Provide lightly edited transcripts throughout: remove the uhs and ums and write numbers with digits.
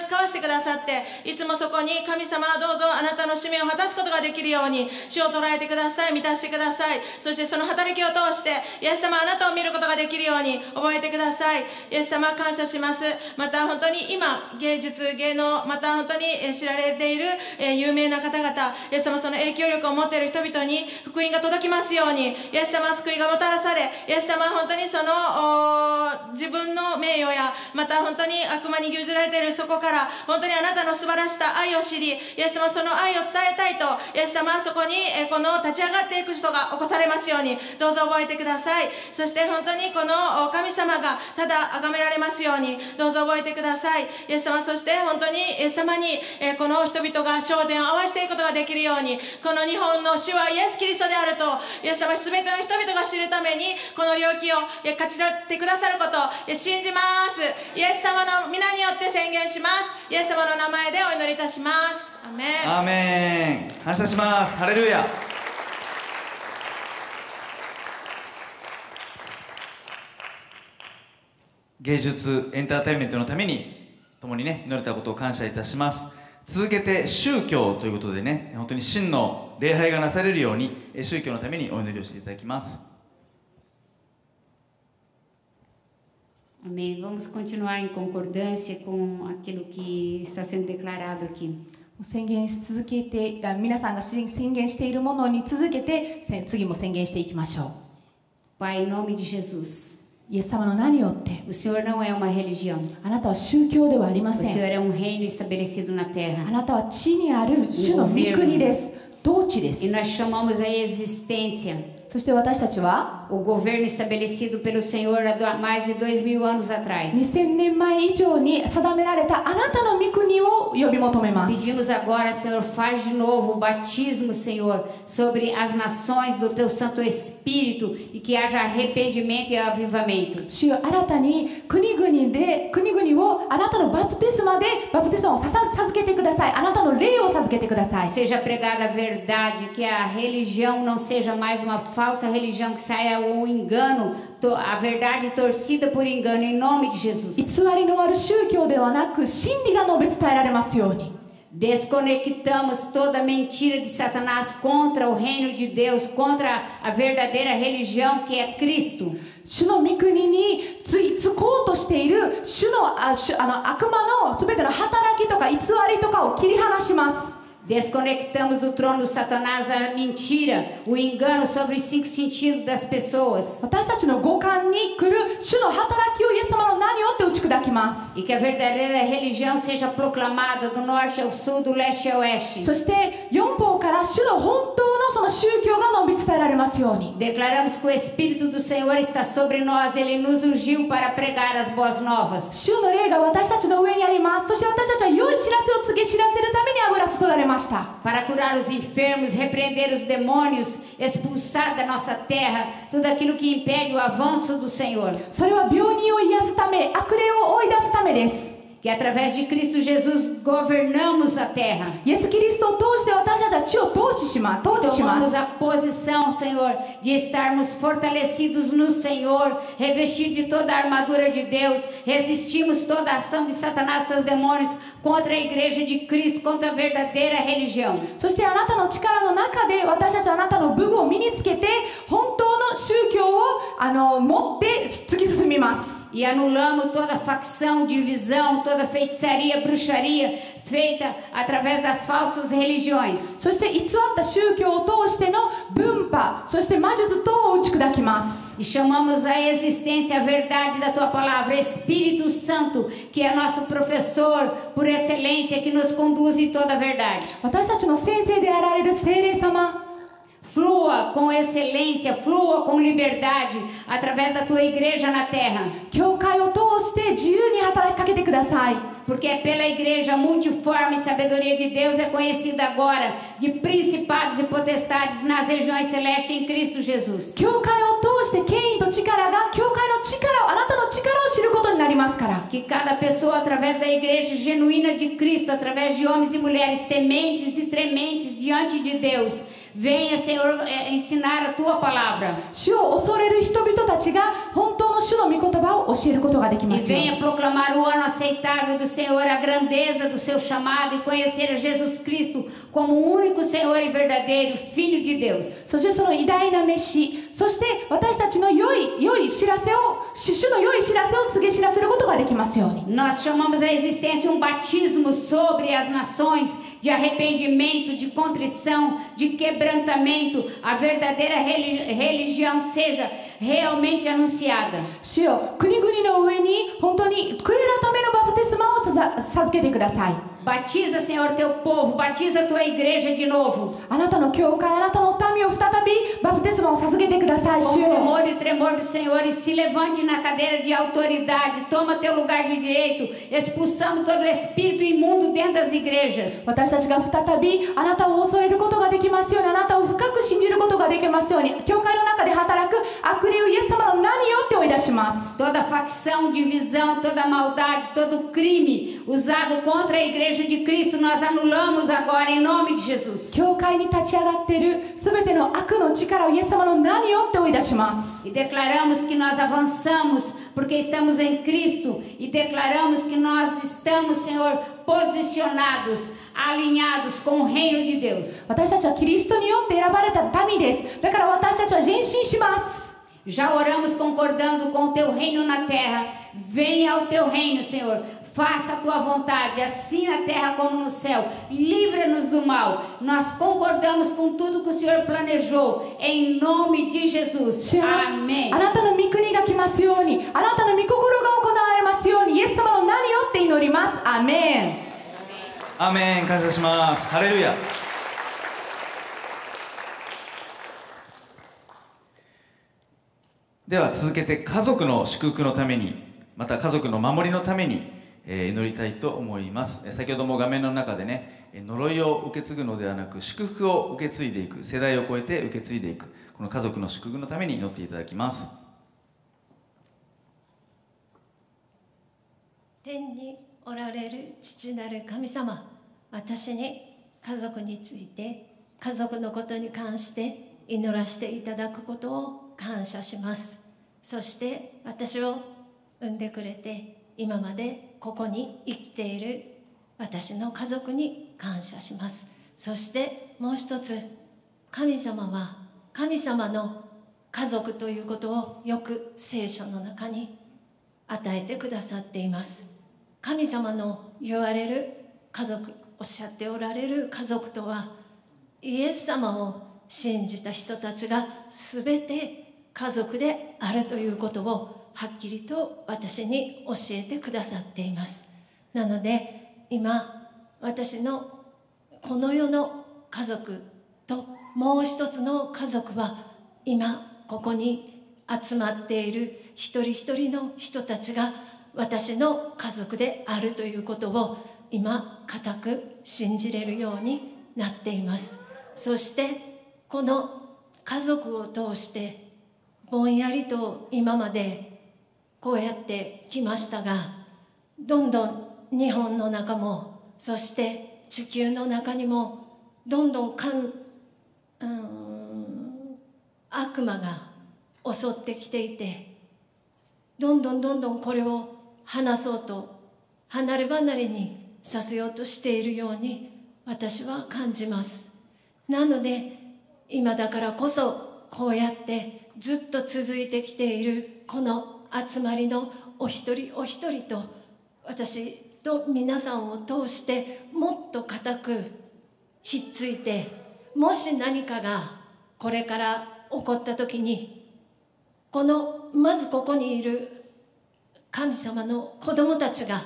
使わせてくださって、いつもそこに神様はどうぞあなたの使命を果たすことができるように、主を捉えてください、満たしてください。そしてその働きを通して、イエス様あなたを見ることができるように覚えてください。イエス様感謝します。また本当に今、芸術、芸能、また本当に知られている有名な方々、イエス様その影響力を持っている人々に福音が届きますように、イエス様救いがもたらされ、イエス様本当にその自分の名誉や、また本当に悪魔に牛耳られているそこから本当にあなたの素晴らしさ、愛を知り、イエス様その愛を伝えたいと、イエス様そこにこの立ち上がっていく人が起こされますように、どうぞ覚えてください。そして本当にこの神様がただ崇められますように、どうぞ覚えてください。イエス様、そして本当にイエス様にこの人々が焦点を合わせていくことができるように、この日本の主はイエス・キリストであると、イエス様全ての人々が知るためにこの領域を勝ち取ってくださることを信じます。イエス様の皆によって宣言します。イエス様の名前でお祈りいたします。アーメン。アーメン。感謝します。ハレルヤ。芸術エンターテインメントのために共にね祈れたことを感謝いたします。続けて宗教ということでね、本当に真の礼拝がなされるように宗教のためにお祈りをしていただきます。Amém. Vamos continuar em concordância com aquilo que está sendo declarado aqui. 宣言し続けて、皆さんが宣言しているものに続けて次も宣言していきましょう。 Pai, em nome de Jesus. イエス様の名によって、 O Senhor não é uma religião. あなたは宗教ではありま O せ Senhor ん。 é um reino estabelecido na あ terra. なたは地にある主の御国です。統治で E す。 nós chamamos a existência, そして私たちは o governo estabelecido pelo Senhor há mais de 2000 anos atrás. 2000年前以上に定められたあなたの御国を呼び求めます。 Pedimos agora, Senhor, faz de novo o batismo, Senhor, sobre as nações do Teu Santo Espírito e que haja arrependimento e avivamento. 主よ、新たに国々をあなたのバプテスマを授けてください。あなたの霊を授けてください。 Seja pregada a verdade, que a religião não seja mais uma falsa religião que saia o engano, a verdade torcida por engano, em nome de Jesus. 偽りのある宗教ではなく真理が述べ伝えられますように。 Desconectamos toda mentira de Satanás contra o reino de Deus, contra a verdadeira religião que é Cristo. 主の御国につこうとしている主の悪魔のすべての働きとか偽りとかを切り離します。 Desconectamos do trono de Satanás a mentira, o engano sobre os 5 sentidos das pessoas. 私たちの五感に来る主の働きをイエス様の名によって打ち砕きます。 E que a verdadeira religião seja proclamada do norte ao sul, do leste ao oeste. そして四方から主の本当のその宗教が述べ伝えられますように。 Declaramos que o Espírito do Senhor está sobre nós, Ele nos ungiu para pregar as boas novas. 主の霊が私たちの上にあります。そして私たちは良い知らせを告げ知らせるために油注がれます。 Para curar os enfermos, repreender os demônios, expulsar da nossa terra tudo aquilo que impede o avanço do Senhor. それは病人を癒すため、悪霊を追い出すためです。 Que através de Cristo Jesus governamos a terra. イエス・キリストを通して私たちは地を統治します。 Tomamos a posição, Senhor, de estarmos fortalecidos no Senhor, revestir de toda a armadura de Deus, resistimos toda a ação de Satanás e seus demônios contra a igreja de Cristo, contra a verdadeira religião. そしてあなたの力の中で私たちはあなたの武具を身につけて本当の宗教を持って突き進みます。 E anulamos toda facção, divisão, toda feitiçaria, bruxaria feita através das falsas religiões. そして偽った宗教を通しての分派、そして魔術等を打ち砕きます。 E chamamos a existência, a verdade da Tua palavra, Espírito Santo, que é nosso professor por excelência, que nos conduz em toda a verdade. 私たちの先生であられる聖霊様、 Flua com excelência, flua com liberdade através da Tua igreja na terra. 教会を通して自由に働きかけてください。 Porque pela igreja multiforme sabedoria de Deus é conhecida agora de principados e potestades nas regiões celestes em Cristo Jesus. 教会を通して権威と力が教会の力をあなたの力を知ることになりますから。 Que cada pessoa através da igreja genuína de Cristo, através de homens e mulheres tementes e trementes diante de Deus, venha, Senhor, ensinar a Tua palavra. 主を恐れる人々たちが本当の主の御言葉を教えることができ E ますように。 venha proclamar o ano aceitável do Senhor, a grandeza do seu chamado e conhecer a Jesus Cristo como o único Senhor e verdadeiro Filho de Deus. そしてその偉大な召し、そして私たちの良い知らせを、主の良い知らせを告げ知らせることができますように。 Nós chamamos a existência um batismo sobre as nações de arrependimento, de contrição, de quebrantamento, a verdadeira religião seja realmente anunciada. 主よ、国々の上に本当に悔い改めのバプテスマを授けてください。 Batiza, Senhor, teu povo, batiza a tua igreja de novo. あなたの教会、あなたの民を再びバプテスマを授けてください。 Com 主よ、 temor e tremor do Senhor e se levante na cadeira de autoridade, toma teu lugar de direito, expulsando todo espírito imundo dentro das igrejas. 私たちが再びあなたを恐れることができますように、あなたを深く信じることができますように、教会の中で働く悪霊をイエス様の名によって追い出します。 Toda facção, divisão, toda maldade, todo crime usado contra a igreja de Cristo, nós anulamos agora em nome de Jesus. 教会に立ち上がっているすべての悪の力をイエス様の名によって追い出します。 E declaramos que nós avançamos porque estamos em Cristo e declaramos que nós estamos, Senhor, posicionados, alinhados com o reino de Deus. 私たちはキリストによって選ばれた民です。だから私たちは前進します。 Já oramos concordando com o teu reino na terra. Venha ao teu reino, Senhor. Faça a tua vontade, assim na terra como no céu. Livra-nos do mal. Nós concordamos com tudo que o Senhor planejou. Em nome de Jesus. 主よ、 Amém. あなたの御国が来ますように、あなたの御心が行われますように、イエス様の名によって祈ります。アーメン。アーメン。感謝します。ハレルヤ。では続けて家族の祝福のために、また家族の守りのために祈りたいと思います。先ほども画面の中でね、呪いを受け継ぐのではなく祝福を受け継いでいく、世代を超えて受け継いでいく、この家族の祝福のために祈っていただきます。天におられる父なる神様、私に家族について、家族のことに関して祈らせていただくことを感謝します。そして私を産んでくれて今までここに生きている私の家族に感謝します。そしてもう一つ、神様は神様の家族ということをよく聖書の中に与えてくださっています。神様の言われる家族、おっしゃっておられる家族とは、イエス様を信じた人たちが全て家族であるということをはっきりと私に教えてくださっています。なので今私のこの世の家族ともう一つの家族は、今ここに集まっている一人一人の人たちが私の家族であるということを今固く信じれるようになっています。そしてこの家族を通してぼんやりと今までこうやってきましたが、どんどん日本の中も、そして地球の中にもどんどん悪魔が襲ってきていて、どんどんこれを話そうと離れ離れにさせようとしているように私は感じます。なので今だからこそこうやってずっと続いてきているこの集まりのお一人お一人と私と皆さんを通してもっと固くひっついて、もし何かがこれから起こった時に、このまずここにいる神様の子供たちが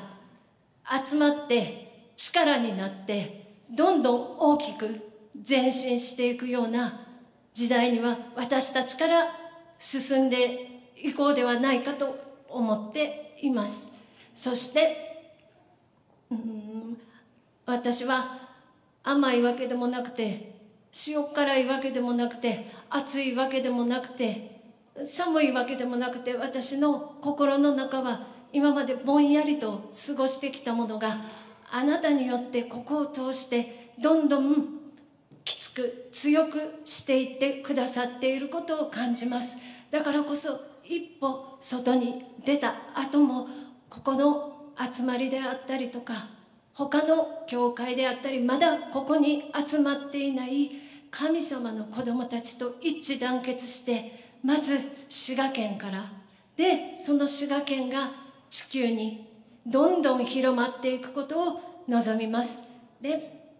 集まって力になってどんどん大きく前進していくような時代には私たちから進んでいこうではないかと思っています。そして私は甘いわけでもなくて塩辛いわけでもなくて暑いわけでもなくて寒いわけでもなくて、私の心の中は今までぼんやりと過ごしてきたものがあなたによってここを通してどんどんきつく強くしていってくださっていることを感じます。だからこそ一歩外に出た後も、ここの集まりであったりとか他の教会であったり、まだここに集まっていない神様の子供たちと一致団結して、まず滋賀県からで、その滋賀県が地球にどんどん広まっていくことを望みます。で、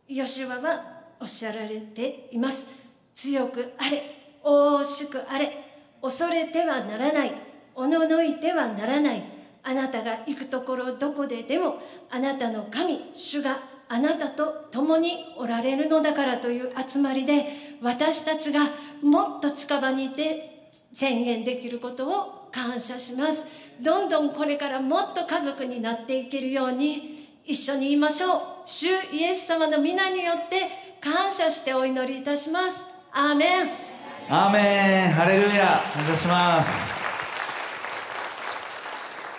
ヨシュアはおっしゃられています。強くあれ、大しくあれ、恐れてはならない、おののいてはならない。あなたが行くところどこででも、あなたの神主があなたと共におられるのだからという集まりで、私たちがもっと近場にいて宣言できることを感謝します。どんどんこれからもっと家族になっていけるように一緒に言いましょう。主イエス様の皆によって感謝してお祈りいたします。アーメン。アーメン。ハレルヤ。感謝します。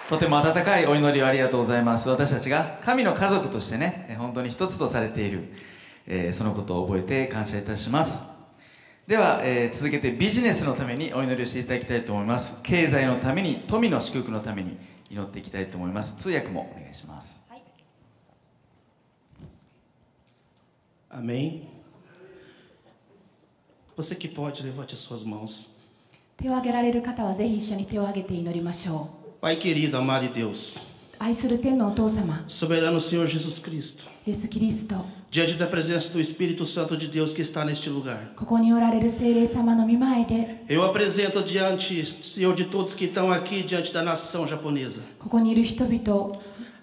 とても温かいお祈りをありがとうございます。私たちが神の家族としてね、本当に一つとされている、そのことを覚えて感謝いたします。では、続けてビジネスのためにお祈りをしていただきたいと思います。経済のために、富の祝福のために祈っていきたいと思います。通訳もお願いします。Amém. Você que pode, levante as suas mãos. 手を挙げられる方はぜひ一緒に手を挙げて祈りましょう。 Pai querido, amado de Deus, 愛する天のお父様、 soberano Senhor Jesus Cristo, イエス・キリスト、 diante da presença do Espírito Santo de Deus que está neste lugar, ここにおられる聖霊様の御前で、 eu apresento diante, Senhor, de todos que estão aqui diante da nação japonesa, ここにいる人々、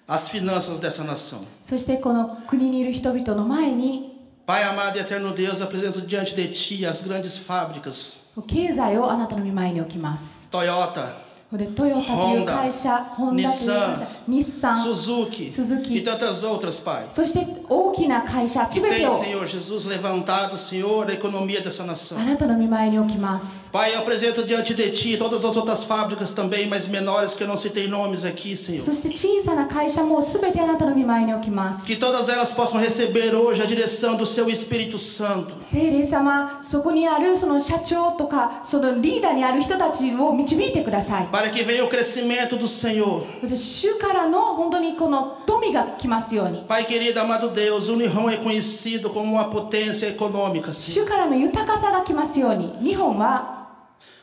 as finanças dessa nação. そしてこの国にいる人々の前に、 Pai amado e eterno Deus, apresento diante de Ti as grandes fábricas, 経済をあなたの御前に置きます。 Toyota, でトヨタという会社、ホンダという会社、日産、 Suzuki スズキ e tantas outras, Pai, そして大きな会社 que すべて tem, を Senhor Jesus, levantado, Senhor, a economia dessa nação. あなたの御前に置きます。 Pai, eu apresento diante de Ti todas as outras fábricas também, mas menores, que eu não citei nomes aqui, Senhor. そして小さな会社もすべてあなたの御前に置きます。 Que todas elas possam receber hoje a direção do Seu Espírito Santo. 聖霊様、そこにあるその社長とかそのリーダーにある人たちを導いてください。 Para que venha o crescimento do Senhor. 主からの本当にこの富が来ますように。 Pai querido, amado Deus, o Nihon é conhecido como uma potência econômica, Senhor. 主からの豊かさが来ますように。日本は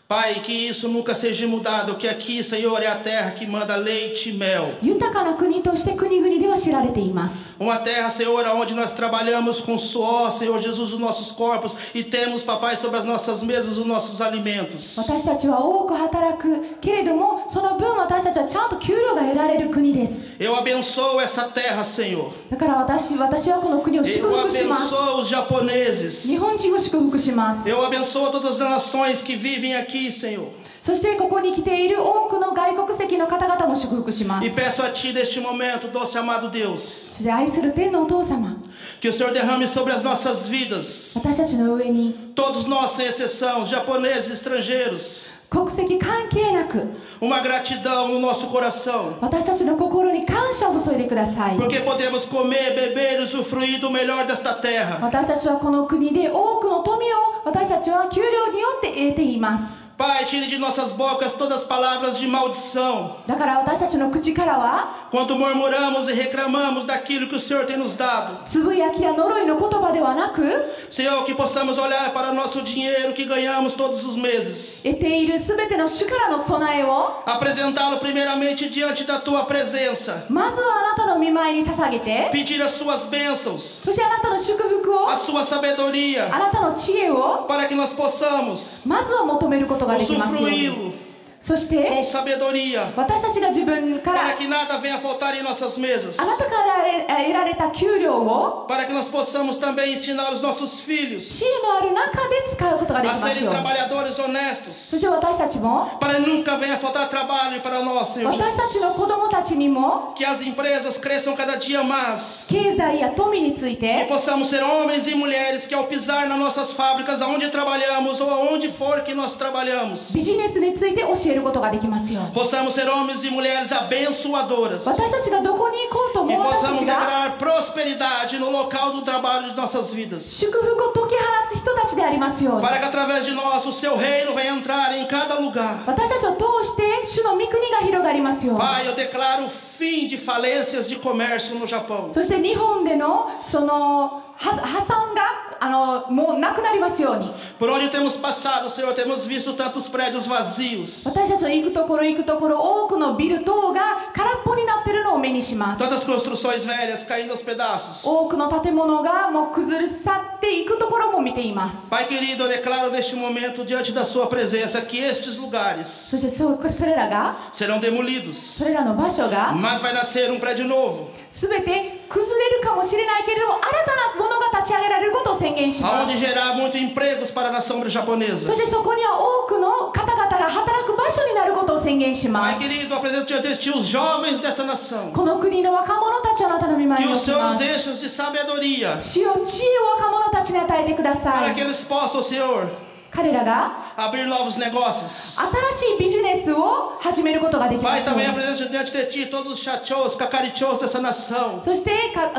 Pai, que isso nunca seja mudado, que aqui, Senhor, é a terra que manda leite e mel. 豊かな国として国々では知られています。 Uma terra, Senhor, onde nós trabalhamos com suor, Senhor Jesus, os nossos corpos e temos, papai, sobre as nossas mesas os nossos alimentos. 私たちは多く働くけれども、その分私たちはちゃんと給料が得られる国です。 Eu abençoo essa terra, Senhor. だから私はこの国を祝 Eu 福します。 abençoo os japoneses. 日本人を祝福します。 Eu abençoo todas as nações que vivem aqui, Senhor. そしてここに来ている多くの外国籍の方々も祝福します。 E peço a Ti neste momento, doce amado Deus, そして愛する天のお父様、 que o Senhor derrame sobre as nossas vidas, 私たちの上に todos nós sem exceção, japoneses e estrangeiros, 国籍関係なく uma gratidão no nosso coração, 私たちの心に感謝を注いでください。 porque podemos comer, beber e usufruir do melhor desta terra. 私たちはこの国で多くの富を私たちは給料によって得ています。 Pai, tire de nossas bocas todas as palavras de maldição, だから私たちの口からは quando murmuramos e reclamamos daquilo que o Senhor tem nos dado. つぶやきや呪いの言葉ではなく、 Senhor, que possamos olhar para o nosso dinheiro que ganhamos todos os meses, 得ているすべての主からの備えを apresentá-lo primeiramente diante da Tua presença, まずはあなたの御前に捧げて、 pedir as Suas bênçãos, そしてあなたの祝福を、 a Sua sabedoria, あなたの知恵を para que nós possamos まずは求めることができますように。 usufruí-lo そして com sabedoria, 私たちが自分から para que nada venha faltar em nossas mesas, あなたから得られた給料を para que nós possamos também ensinar os nossos filhos 知恵のある中で使うことがで a きます serem ように。 trabalhadores honestos, そして私たちも para que nunca venha faltar trabalho para nós, Senhor 私たち Jesus. の子供たちにも Que as empresas cresçam cada dia mais, 経済や富につい que て possamos ser homens e mulheres que ao pisar nas nossas fábricas, aonde trabalhamos ou aonde for que nós trabalhamos, ビジネスについて教えることができますように。 possamos ser homens e mulheres abençoadoras, 私たちがどこに行こうと que も私た possamos ちが declarar prosperidade no local do trabalho de nossas vidas. 祝福を解き放つ人たちでありますように。 Para que através de nós o seu reino venha entrar em cada lugar. 私たちを通して主の御国が広がりますように。 Pai, eu declaro o fim de falências de comércio no Japão. そして日本でのその破産がもうなくなりますように。 Por onde temos passado, Senhor, temos visto tantos prédios vazios. 私たちの行くところ多くのビル等が空っぽになっているのを目にします。 Tantas construções velhas caindo aos pedaços. 多くの建物がもう崩れ去っていくところも見ています。 Pai querido, eu declaro neste momento, diante da sua presença, que estes lugares そしてそれらが serão demolidos. それらの場所が Mas vai nascer um prédio novo. 全て崩れるかもしれないけれども、新たなものが立ち上げられることを宣言します。 Onde gerar muitos empregos para a nação そ japonesa. してそこには多くの方々が働く場所になることを宣言しま Pai す。 querido, eu apresento diante de ti os jovens desta nação. この国の若者たちをあなたの御前 Que に o 置き Senhor ま nos す。 enche de sabedoria. 主よ、知恵を若者たちに与えてくださ Para い。 que eles possam, Senhor, 彼らが abrir novos negócios. 新しいビジネスを始めることができま Pai, すよう também に。 apresento diante de ti todos os chachos, cacarichos dessa nação. そして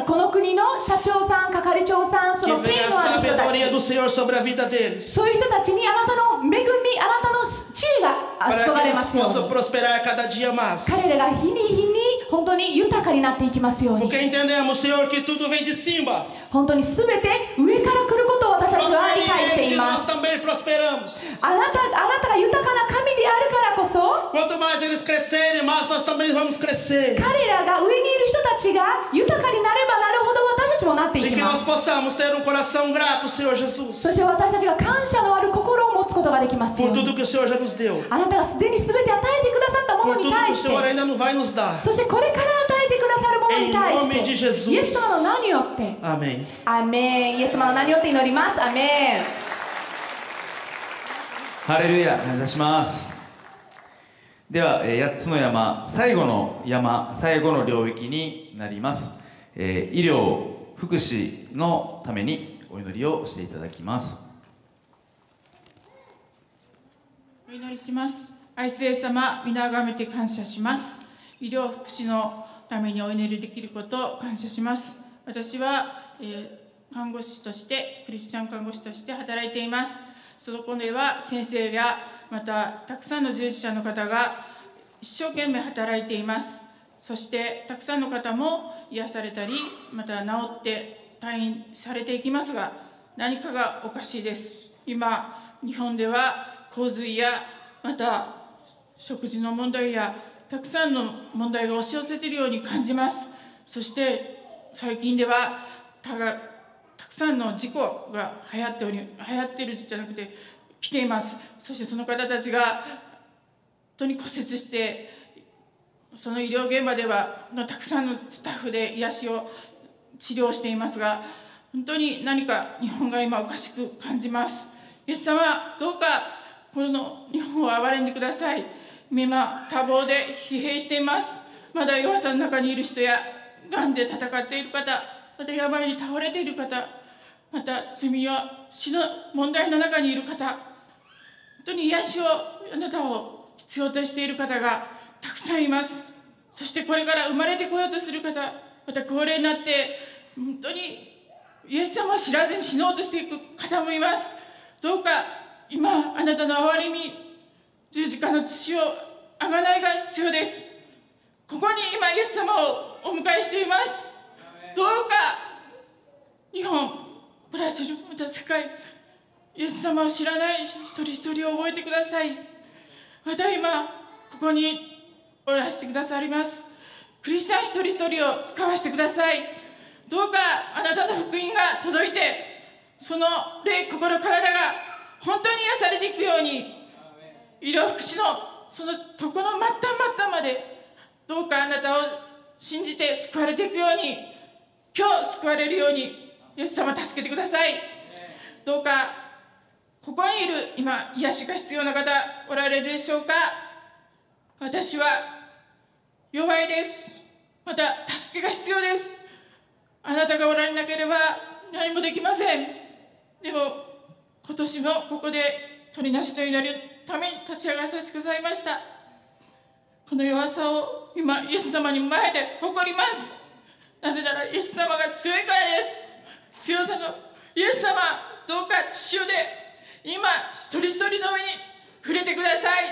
この国の社長さん、係長さん、そ Que の venha 権のあ a る人た sabedoria ち、 do Senhor sobre a vida deles. そういう人たちにあなたの恵み、あなたの知恵が Para 注が que れま eles すよう possam に。 prosperar cada dia mais. 彼らが日に日に本当に豊かになっていきますように。 Porque entendemos, Senhor, que tudo vem de cima. 本当に全て上から来ることを私たちは Prosperem 理解して eles い e ま nós す。 também prosperamos. あなたが豊かな神であるからこそ、 Quanto mais eles crescerem, mais nós também vamos crescer. 彼らが上にいる人たちが豊かになればなるほど私たちもなってい E き que ま nós す。 possamos ter um coração grato, Senhor Jesus, そして私たちが感謝のある心を持つことができますよ por うに。 tudo que o Senhor já nos deu, あなたがすでに全て与えてくださったも por のに tudo que 対 o して Senhor ainda não vai nos dar. そしてこれから与えてくださるものに対 Em nome de して Jesus. イエス様の名によって Amém. アーメン。イエス様の名によって祈ります。アーメン。ハレルヤ、感謝します。では、8つの山、最後の山、最後の領域になります。医療、福祉のためにお祈りをしていただきます。お祈りします。愛するイエス様、皆をあがめて感謝します。医療福祉のためにお祈りできることを感謝します。私は、看護師としてクリスチャン看護師として働いています。そこでは先生やまたたくさんの従事者の方が一生懸命働いています。そしてたくさんの方も癒されたりまた治って退院されていきますが、何かがおかしいです。今日本では洪水やまた食事の問題やたくさんの問題が押し寄せているように感じます。そして最近ではたくさんの事故が流行っているじゃなくて来ています。そしてその方たちが本当に骨折してその医療現場ではたくさんのスタッフで癒しを治療していますが、本当に何か日本が今おかしく感じます。イエス様、どうかこの日本を憐れんでください。今多忙で疲弊しています。まだ弱さの中にいる人やがんで戦っている方、また病に倒れている方、また罪や死の問題の中にいる方、本当に癒しをあなたを必要としている方がたくさんいます。そしてこれから生まれてこようとする方、また高齢になって本当にイエス様を知らずに死のうとしていく方もいます。どうか今あなたの憐れみ、十字架の血をあがないが必要です。ここに今イエス様をお迎えしています。どうか日本、ブラジル、また世界、イエス様を知らない一人一人を覚えてください。また今ここにおらしてくださりますクリスチャン一人一人を使わせてください。どうかあなたの福音が届いて、その霊、心、体が本当に癒されていくように、医療福祉のそのとこの末端までどうかあなたを信じて救われていくように、今日救われるようにイエス様助けてください。どうかここにいる今癒しが必要な方おられるでしょうか。私は弱いです。また助けが必要です。あなたがおられなければ何もできません。でも今年もここで取りなしと祈るために立ち上がらせてくださいました。この弱さを今イエス様に前で誇ります。なぜならイエス様が強さのイエス様、どうか父よで今一人一人の上に触れてください。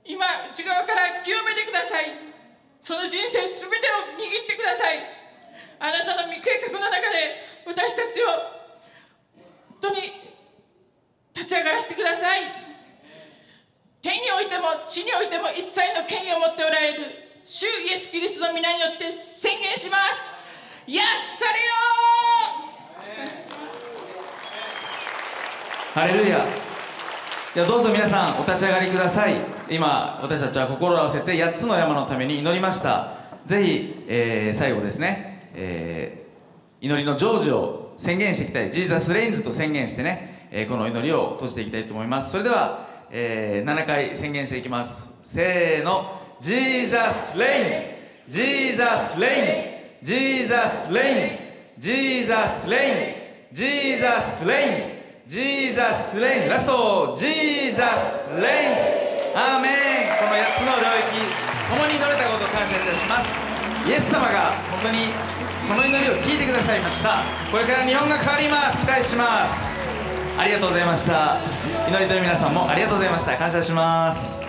今内側から清めてください。その人生すべてを握ってください。あなたの御計画の中で私たちを本当に立ち上がらせてください。天においても地においても一切の権威を持っておられる主イエスキリストの皆によって宣言します。やっされよハレルヤ。ではどうぞ皆さんお立ち上がりください。今私たちは心を合わせて8つの山のために祈りました。ぜひ、最後ですね、祈りの成就を宣言していきたい。ジーザスレインズと宣言してね、この祈りを閉じていきたいと思います。それでは、7回宣言していきます。せーの。ジーザスレインズ、ジーザスレインズ、ジーザスレインズ、ジーザスレインズ、ジーザスレインズ、ジーザスレインズ、ラスト、ジーザスレインズ。アーメン。この8つの領域共に祈れたことを感謝いたします。イエス様が本当にこの祈りを聞いてくださいました。これから日本が変わります。期待します。ありがとうございました。祈りという皆さんもありがとうございました。感謝します。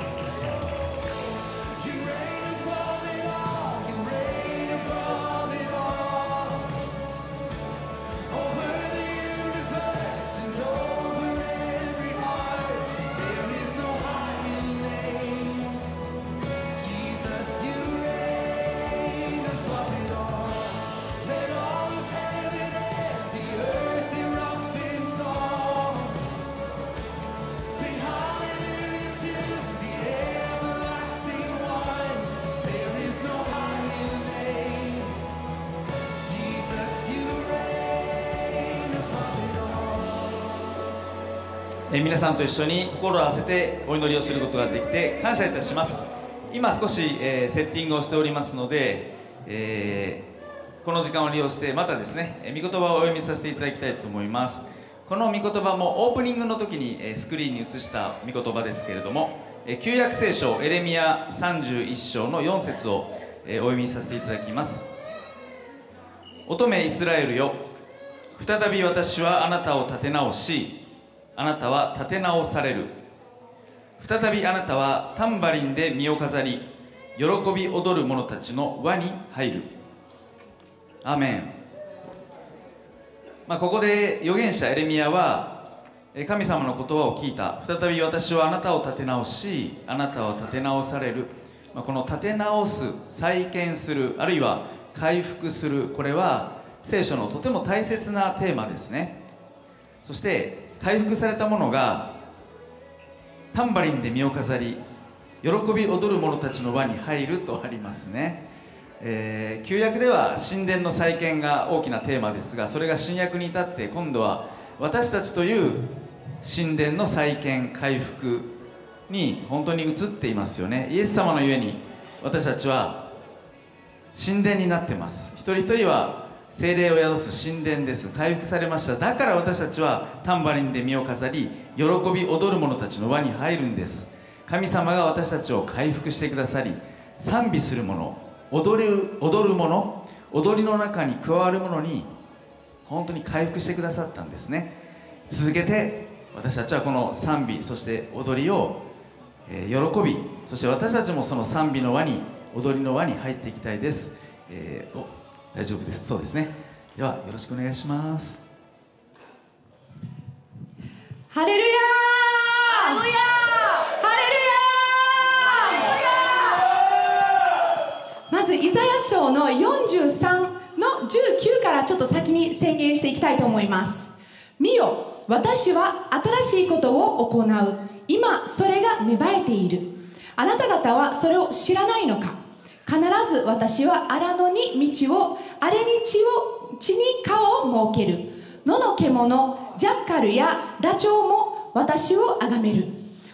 皆さんと一緒に心を合わせてお祈りをすることができて感謝いたします。今少し、セッティングをしておりますので、この時間を利用してまたですね御言葉をお読みさせていただきたいと思います。この御言葉もオープニングの時にスクリーンに映した御言葉ですけれども、旧約聖書エレミヤ31章の4節をお読みさせていただきます。乙女イスラエルよ、再び私はあなたを立て直し、あなたは立て直される。再びあなたはタンバリンで身を飾り、喜び踊る者たちの輪に入る。アーメン。ここで預言者エレミヤは神様の言葉を聞いた。再び私はあなたを立て直し、あなたは立て直される。この立て直す、再建する、あるいは回復する、これは聖書のとても大切なテーマですね。そして回復されたものがタンバリンで身を飾り、喜び踊る者たちの輪に入るとありますね。旧約では神殿の再建が大きなテーマですが、それが新約に至って今度は私たちという神殿の再建回復に本当に移っていますよね。イエス様のゆえに私たちは神殿になってます。一人一人は聖霊を宿す神殿です。回復されました。だから私たちはタンバリンで身を飾り、喜び踊る者たちの輪に入るんです。神様が私たちを回復してくださり、賛美する者、踊る者、踊りの中に加わる者に本当に回復してくださったんですね。続けて私たちはこの賛美、そして踊りを、喜び、そして私たちもその賛美の輪に、踊りの輪に入っていきたいです。大丈夫です。そうですね。ではよろしくお願いします。ハレルヤー、ハレルヤー。まずイザヤ書の43の19からちょっと先に宣言していきたいと思います。見よ、私は新しいことを行う。今それが芽生えている。あなた方はそれを知らないのか。必ず私は荒野に道を、荒れに地に川を設ける。野の獣、ジャッカルやダチョウも私をあがめる。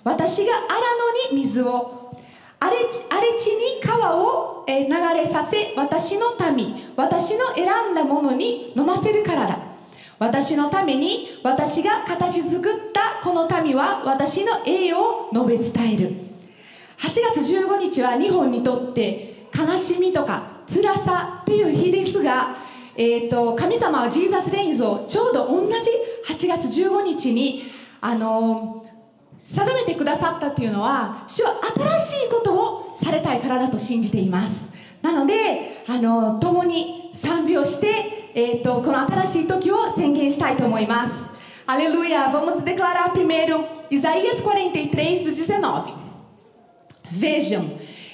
私が荒野に水を、荒れ地に川を流れさせ、私の民、私の選んだものに飲ませるからだ。私のために私が形作ったこの民は私の栄誉を述べ伝える。8月15日は日本にとって悲しみとか辛さっていう日ですが、神様はジーザスレインズをちょうど同じ8月15日に定めてくださったというのは、主は新しいことをされたいからだと信じています。なので共に賛美をして、この新しい時を宣言したいと思います。Aleluia! Vamos declarar primeiro Isaías 43, do 19. Vejam,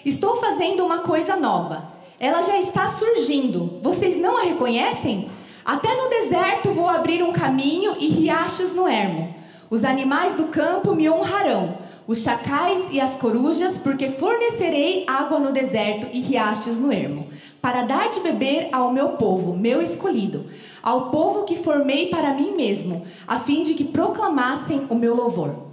estou fazendo uma coisa nova. Ela já está surgindo. Vocês não a reconhecem? Até no deserto vou abrir um caminho e riachos no ermo. Os animais do campo me honrarão, os chacais e as corujas, porque fornecerei água no deserto e riachos no ermo, para dar de beber ao meu povo, meu escolhido, ao povo que formei para mim mesmo, a fim de que proclamassem o meu louvor.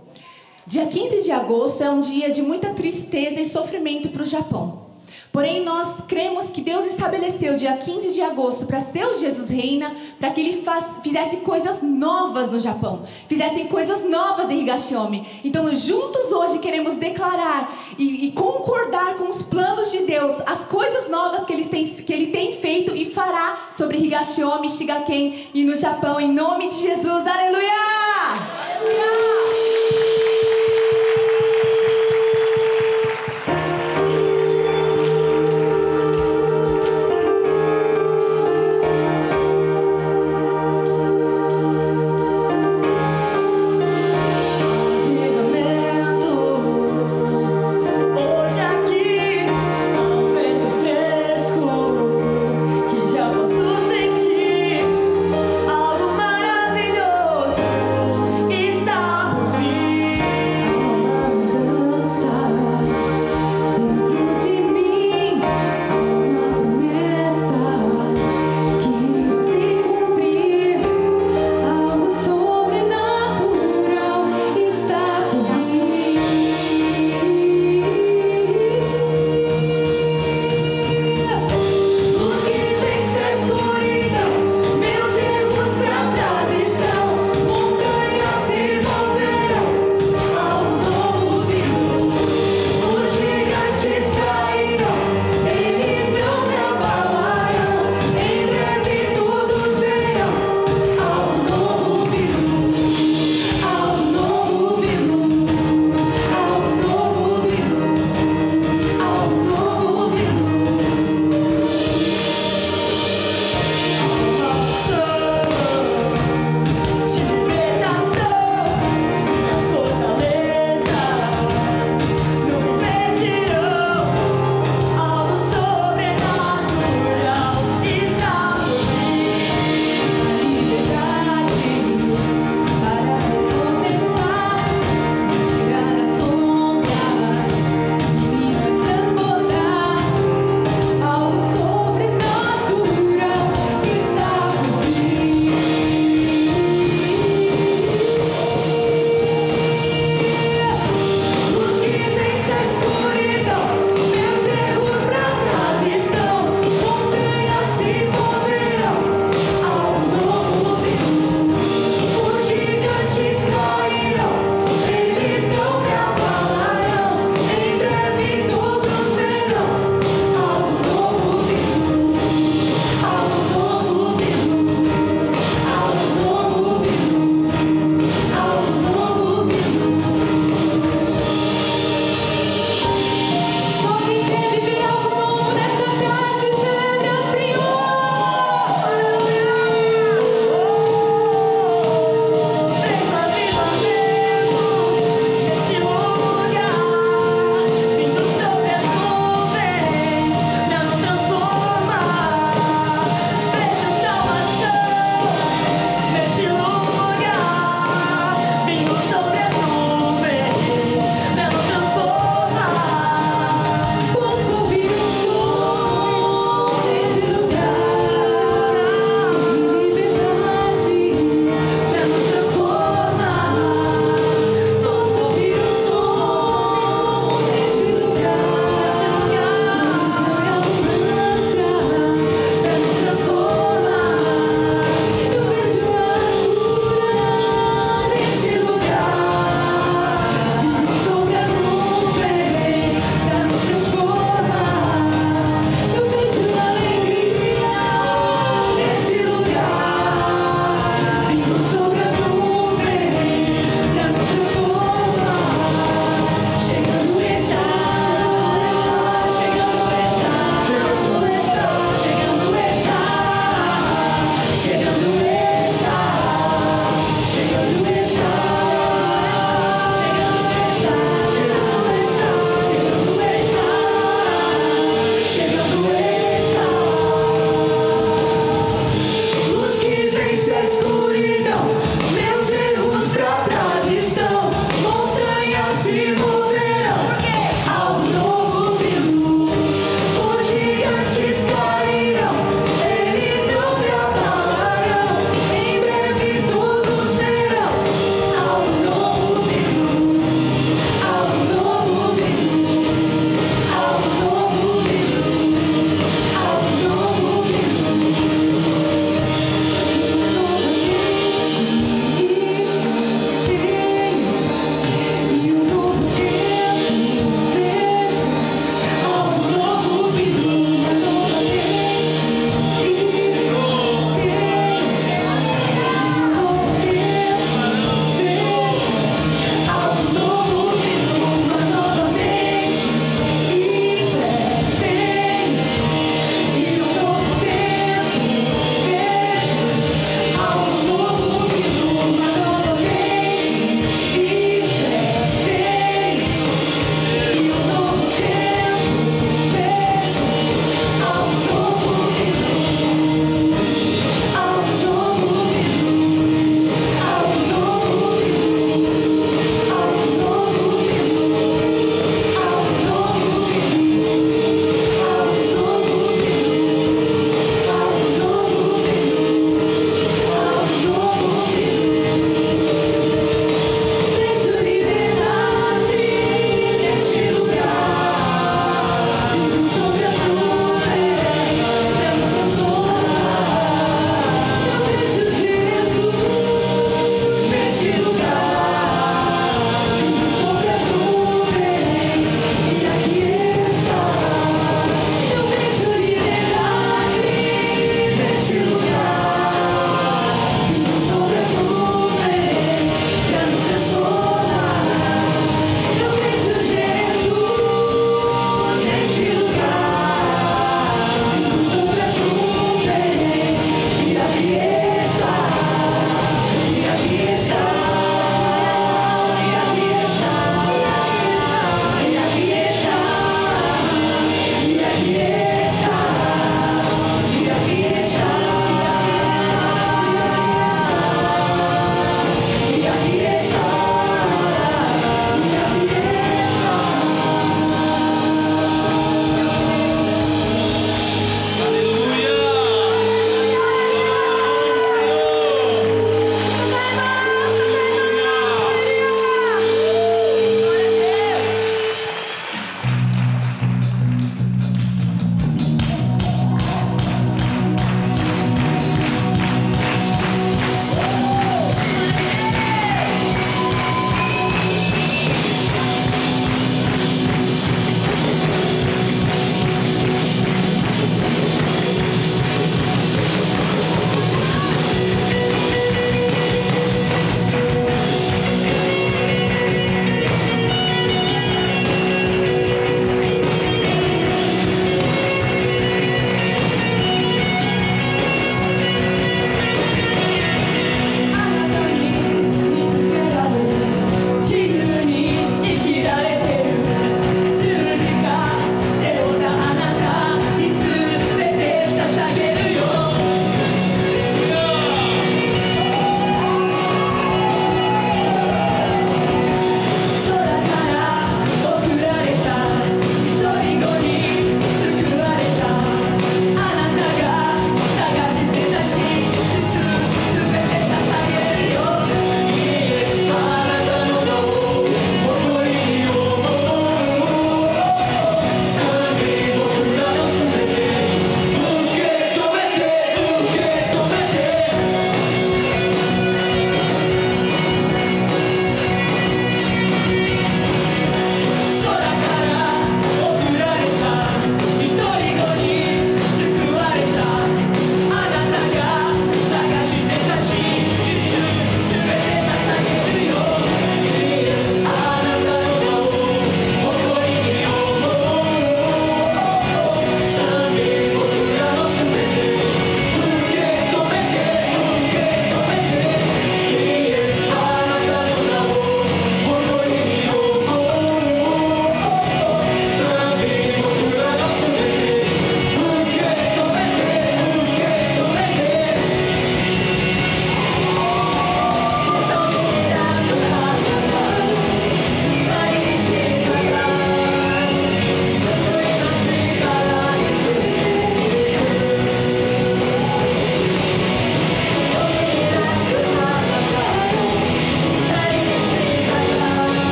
Dia 15 de agosto é um dia de muita tristeza e sofrimento para o Japão. Porém, nós cremos que Deus estabeleceu o dia 15 de agosto para ser o Jesus Reina, para que Ele fizesse coisas novas no Japão, fizessem coisas novas em Higashiome. Então, juntos hoje queremos declarar e concordar com os planos de Deus, as coisas novas que Ele tem feito e fará sobre Higashiome, Shigaken e no Japão, em nome de Jesus. Aleluia! Aleluia! Algo maravilhoso está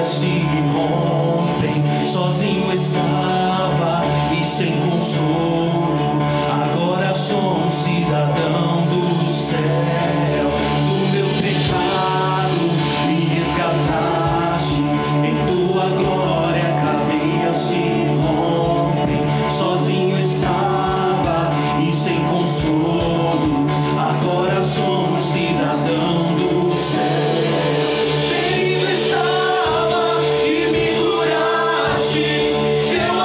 se rompem. Sozinho estava e sem consolo, agora sou um cidadão do céu. Do meu pecado me resgataste, em tua glória cadeias se rompem. Sozinho estava e sem consolo, agora sou um cidadão do céu. Ferido estava e me curaste, teu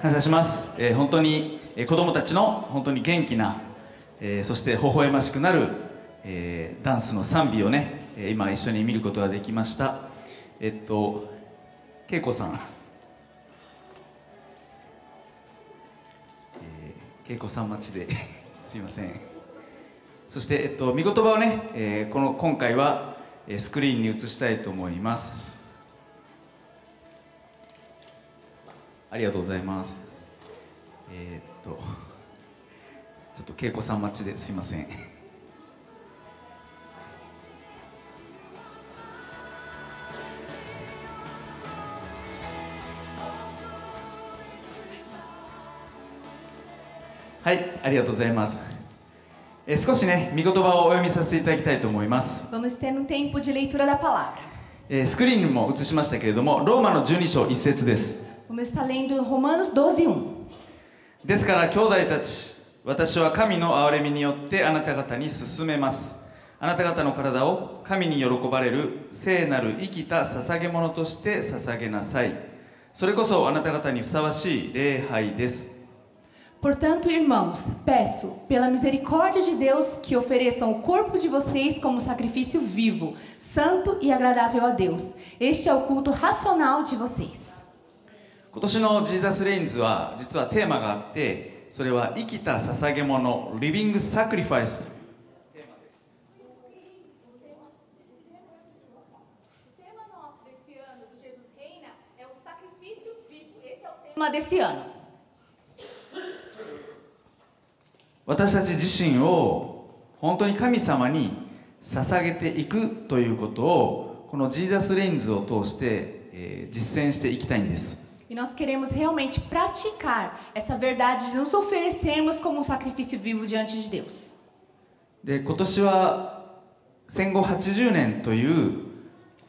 感謝します。本当に子供たちの本当に元気な、そして微笑ましくなる、ダンスの賛美をね、今一緒に見ることができました。恵子さん、恵子さん待ちですいません。そして、御言葉をね、今回はスクリーンに映したいと思います。ありがとうございます。ちょっと恵子さん待ちですいません。はい、ありがとうございます。少しね、御言葉をお読みさせていただきたいと思います。Vamos ter um tempo de leitura da palavra. スクリーンにも映しましたけれども、ローマの12章1節です。Vamos estar lendo Romanos 12:1. ですから兄弟たち、私は神の憐れみによってあなた方に勧めます。あなた方の体を神に喜ばれる聖なる生きた捧げ物として捧げなさい。それこそあなた方にふさわしい礼拝です。Portanto, irmãos, peço, pela misericórdia de Deus, que ofereçam o corpo de vocês como sacrifício vivo, santo e agradável a Deus. Este é o culto racional de vocês. 今年のジーザスレインズは実はテーマがあって、それは生きた捧げ物、リビングサクリファイス。Tema desse ano. 私たち自身を本当に神様に捧げていくということをこのジーザスレインズを通して、実践していきたいんです。E nós queremos realmente praticar essa verdade de nos oferecermos como um sacrifício vivo diante de Deus. で、今年は戦後80年という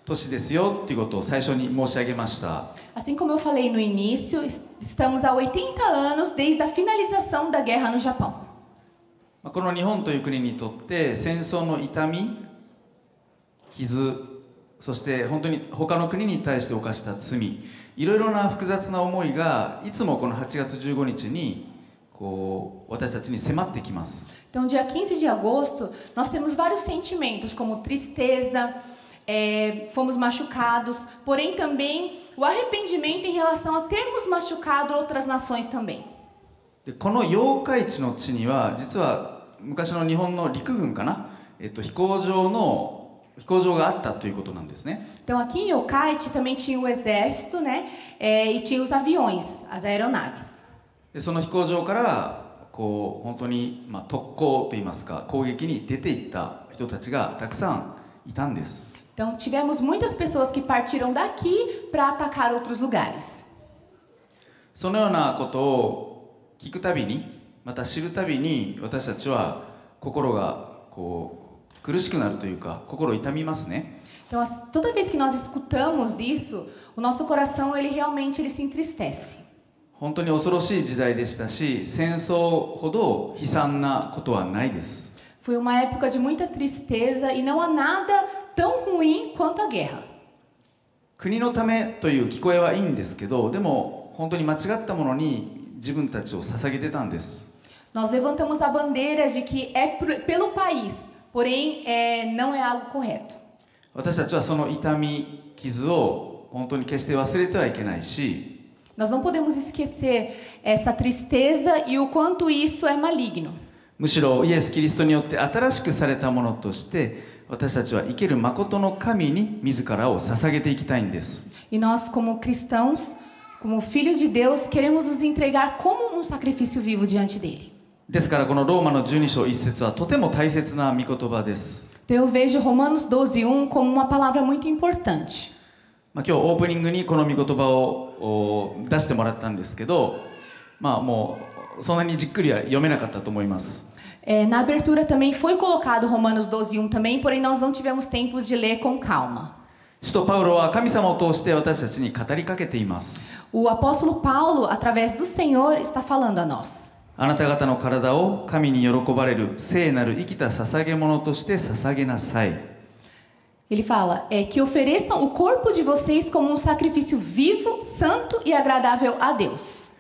年ですよということを最初に申し上げました。Assim como eu falei no início, estamos há 80 anos desde a finalização da guerra no Japão. この日本という国にとって戦争の痛み、傷、そして本当に他の国に対して犯した罪、いろいろな複雑な思いがいつもこの8月15日に私たちに迫ってきます。Então, dia 15 de agosto, nós temos vários sentimentos, como tristeza, fomos machucados, porém também o arrependimento em relação a termos machucado outras nações também. でこの八日市の地には実は昔の日本の陸軍かな、飛行場があったということなんですね。Então aqui em Yokkaichi também tinha o exército, né? E tinha os aviões, as aeronaves. でその飛行場から本当に特攻といいますか攻撃に出ていった人たちがたくさんいたんです。Então tivemos muitas pessoas que partiram daqui para atacar outros lugares. そのようなことを聞くたびに、また知るたびに私たちは心が苦しくなるというか心痛みますね。Então toda vez que nós escutamos isso, o nosso coração ele realmente se entristece. 本当に恐ろしい時代でしたし、戦争ほど悲惨なことはないです。Foi uma época de muita tristeza e não há nada tão ruim quanto a guerra. 国のためという聞こえはいいんですけど、でも本当に間違ったものに自分たちを捧げてたんです。Nós levantamos a bandeira de que é pelo país, porém não é algo correto. 私たちはその痛み、傷を本当に決して忘れてはいけないし、Nós não podemos esquecer essa tristeza e o quanto isso é maligno. むしろイエス・キリストによって新しくされたものとして私たちは生ける誠の神に自らを捧げていきたいんです。E nós como cristãos, como filhos de Deus, queremos nos entregar como um sacrifício vivo diante dele. ですからこのローマの12章1節はとても大切な御言葉です。Então eu vejo Romanos 12:1 como uma palavra muito importante. 今日オープニングにこの御言葉を出してもらったんですけど、もうそんなにじっくりは読めなかったと思います。Na abertura também foi colocado Romanos 12:1 também, porém nós não tivemos tempo de ler com calma. 使徒パウロは神様を通して私たちに語りかけています。O apóstolo Paulo, através do Senhor, está falando a nós. あなた方の体を神に喜ばれる聖なる生きた捧げ物として捧げなさい。Ele fala que ofereçam o corpo de vocês como um sacrifício vivo, santo e agradável a Deus.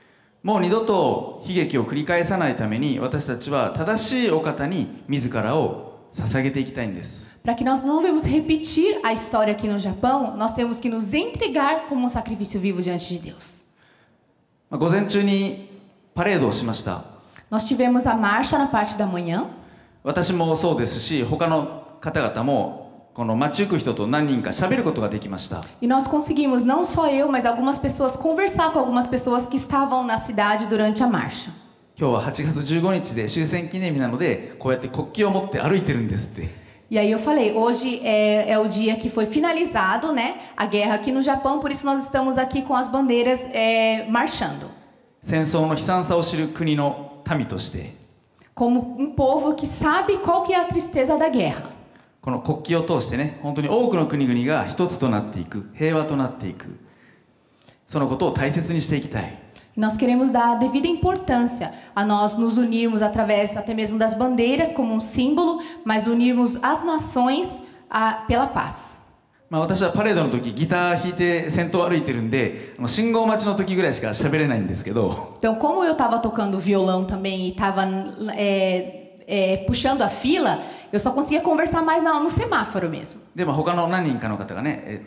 もう二度と悲劇を繰り返さないために、私たちは正しいお方に自らを捧げていきたいんです。Para que nós não venhamos repetir a história aqui no Japão, nós temos que nos entregar como um sacrifício vivo diante de Deus. 午前中にパレードをしました。 Nós tivemos a marcha na parte da manhã. 私もそうですし、他の方々もこの街行く人と何人か喋ることができました。 E nós conseguimos, não só eu, mas algumas pessoas, conversar com algumas pessoas que estavam na cidade durante a marcha. 今日は8月15日で終戦記念日なので、こうやって国旗を持って歩いてるんですって。 E aí eu falei, hoje é o dia que foi finalizado, né, a guerra aqui no Japão, por isso nós estamos aqui com as bandeiras marchando. 戦争の悲惨さを知る国の民として、 Como um povo que sabe qual que é a tristeza da guerra. この国旗を通してね、本当に多くの国々が一つとなっていく、平和となっていく、そのことを大切にしていきたい。 Nós queremos dar a devida importância a nós nos unirmos através até mesmo das bandeiras como um símbolo, mas unirmos as nações pela paz. 私はパレードの時ギター弾いて先頭を歩いてるんで、信号待ちの時ぐらいしか喋れないんですけど、 Então, como eu estava tocando violão também e estava puxando a fila, eu só conseguia conversar mais no semáforo mesmo. でも他の何人かの方がね、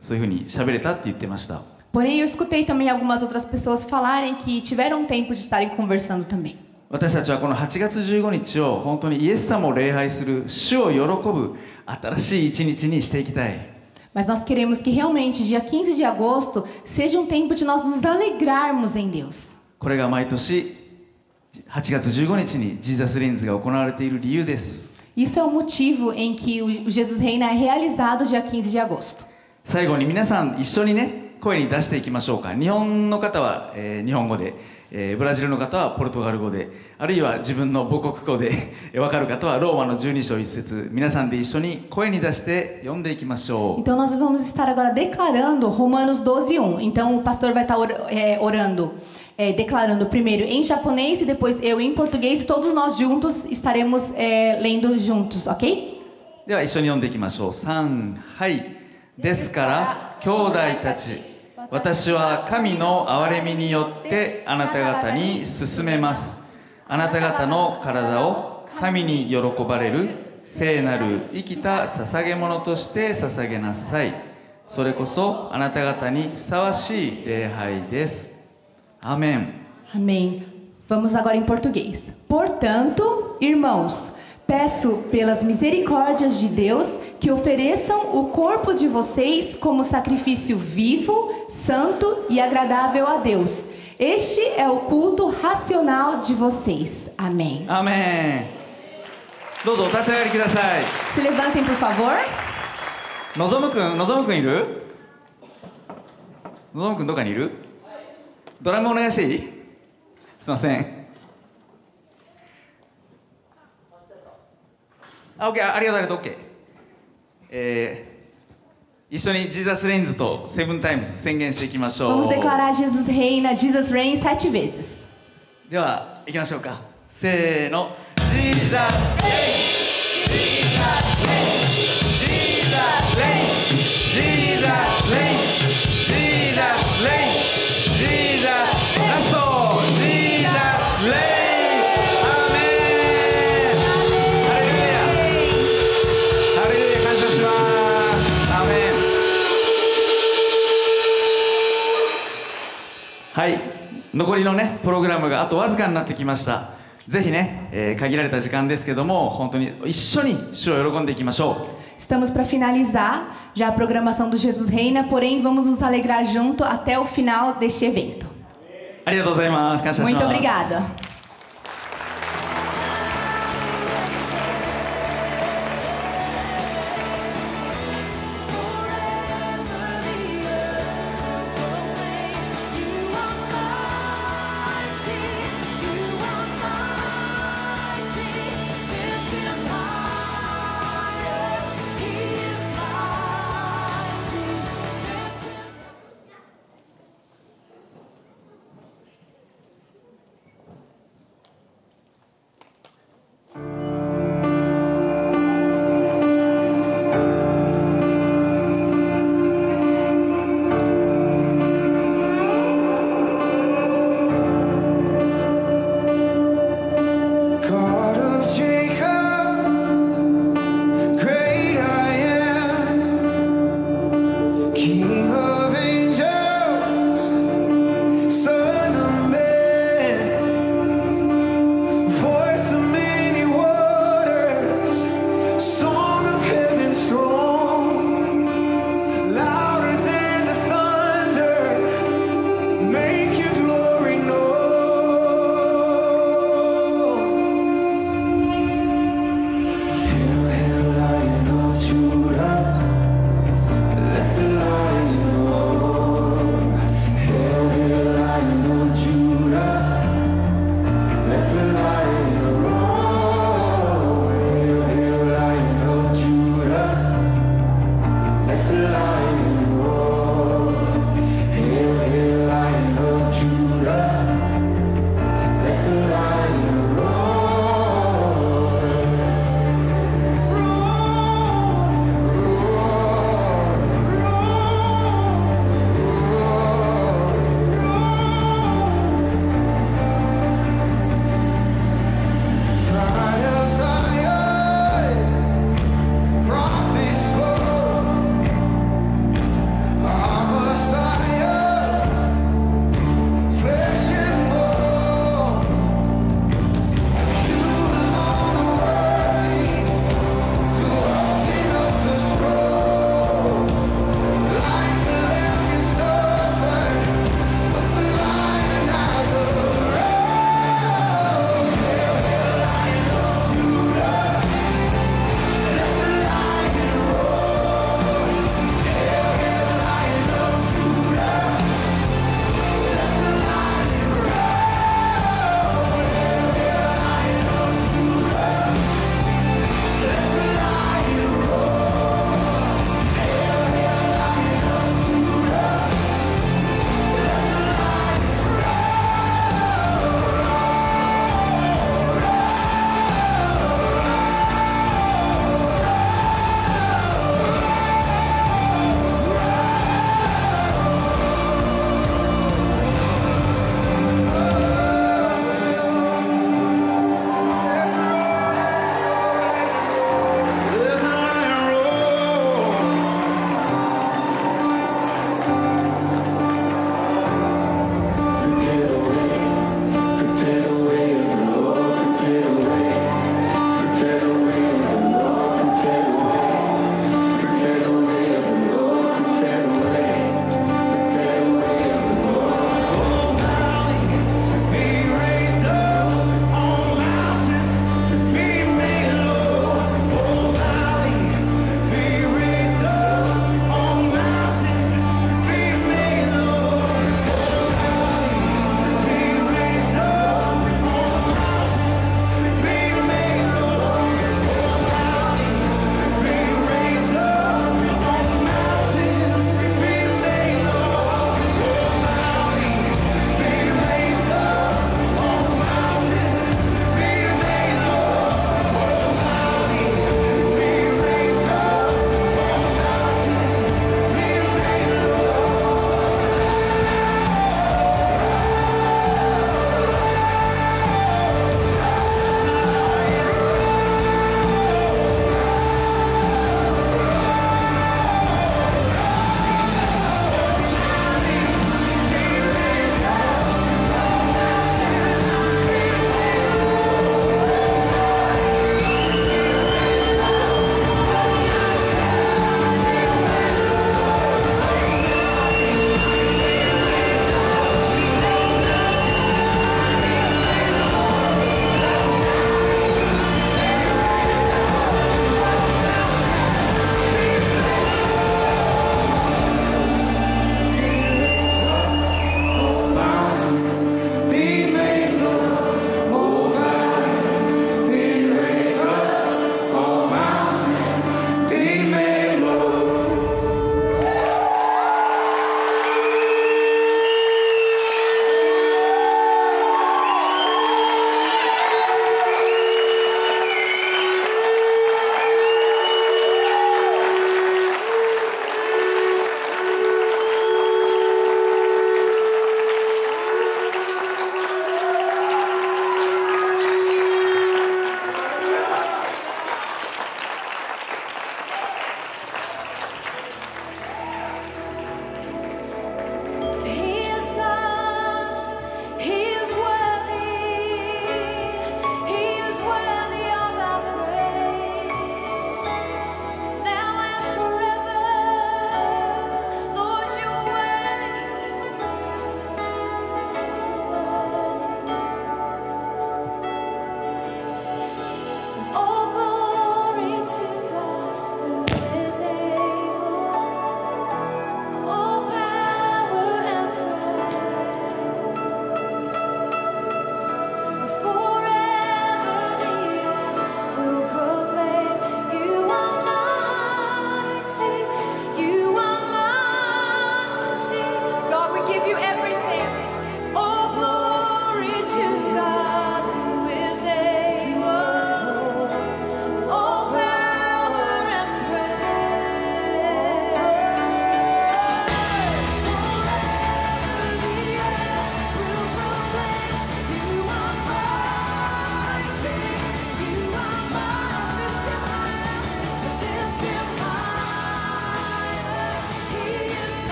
そういうふうに喋れたって言ってました。 Porém, eu escutei também algumas outras pessoas falarem que tiveram tempo de estarem conversando também. 私たちはこの8月15日を本当にイエス様を礼拝する、主を喜ぶ新しい一日にしていきたい。 Mas nós queremos que realmente dia 15 de agosto seja um tempo de nós nos alegrarmos em Deus. これが毎年8月15日にジーザスレインズが行われている理由です。 Isso é o motivo em que o Jesus Reina é realizado dia 15 de agosto. 最後に皆さん一緒にね、声に出していきましょうか。日本の方は、日本語で、ブラジルの方はポルトガル語で、あるいは自分の母国語で分かる方はローマの12章1節、皆さんで一緒に声に出して読んでいきましょう。 Então nós vamos estar agora declarando Romanos 12:1. Então o pastor vai estar orando, declarando primeiro em japonês e depois eu em português. Todos nós juntos estaremos lendo juntos, ok? では一緒に読んでいきましょう。3、はい。ですから兄弟たち、私は神の憐れみによってあなた方に勧めます。あなた方の体を神に喜ばれる聖なる生きた捧げ物として捧げなさい。それこそあなた方にふさわしい礼拝です。アーメン。 Amém. Vamos agora em português. Portanto, irmãos, peço pelas misericórdias de Deus que ofereçam o corpo de vocês como sacrifício vivo, santo e agradável a Deus. Este é o culto racional de vocês. Amém. アーメン。どうぞお立ち上がりください。 Se levantem, por favor. のぞむくんいる？のぞむくんどっかにいる？ドラムお願いしていい？すいません。あ、OK、ありがとう、OK。一緒にジーザスレインズとセブンタイムズ宣言していきましょう。 Vamos declarar Jesus reina, Jesus reigns 7 vezes. では、いきましょうか。せーの。ジーザスレイン、ジーザスレイン、ジーザスレイン、ジーザスレイン、ジーザスレイン、ジーザスラスト、ジーザスレイン。はい、残りのねプログラムがあとわずかになってきました。ぜひね、限られた時間ですけども本当に一緒に主を喜んでいきましょう。 Estamos para finalizar já a programação do Jesus Reina, porém vamos nos alegrar junto até o final deste evento. ありがとうございます。感謝します。 Muito obrigada.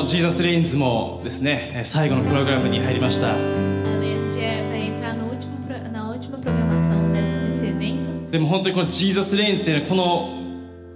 ジーザスレインズもですね、最後のプログラムに入りました。 vai entrar no na última programação desse evento. でも本当にこのジーザスレインズっていうのは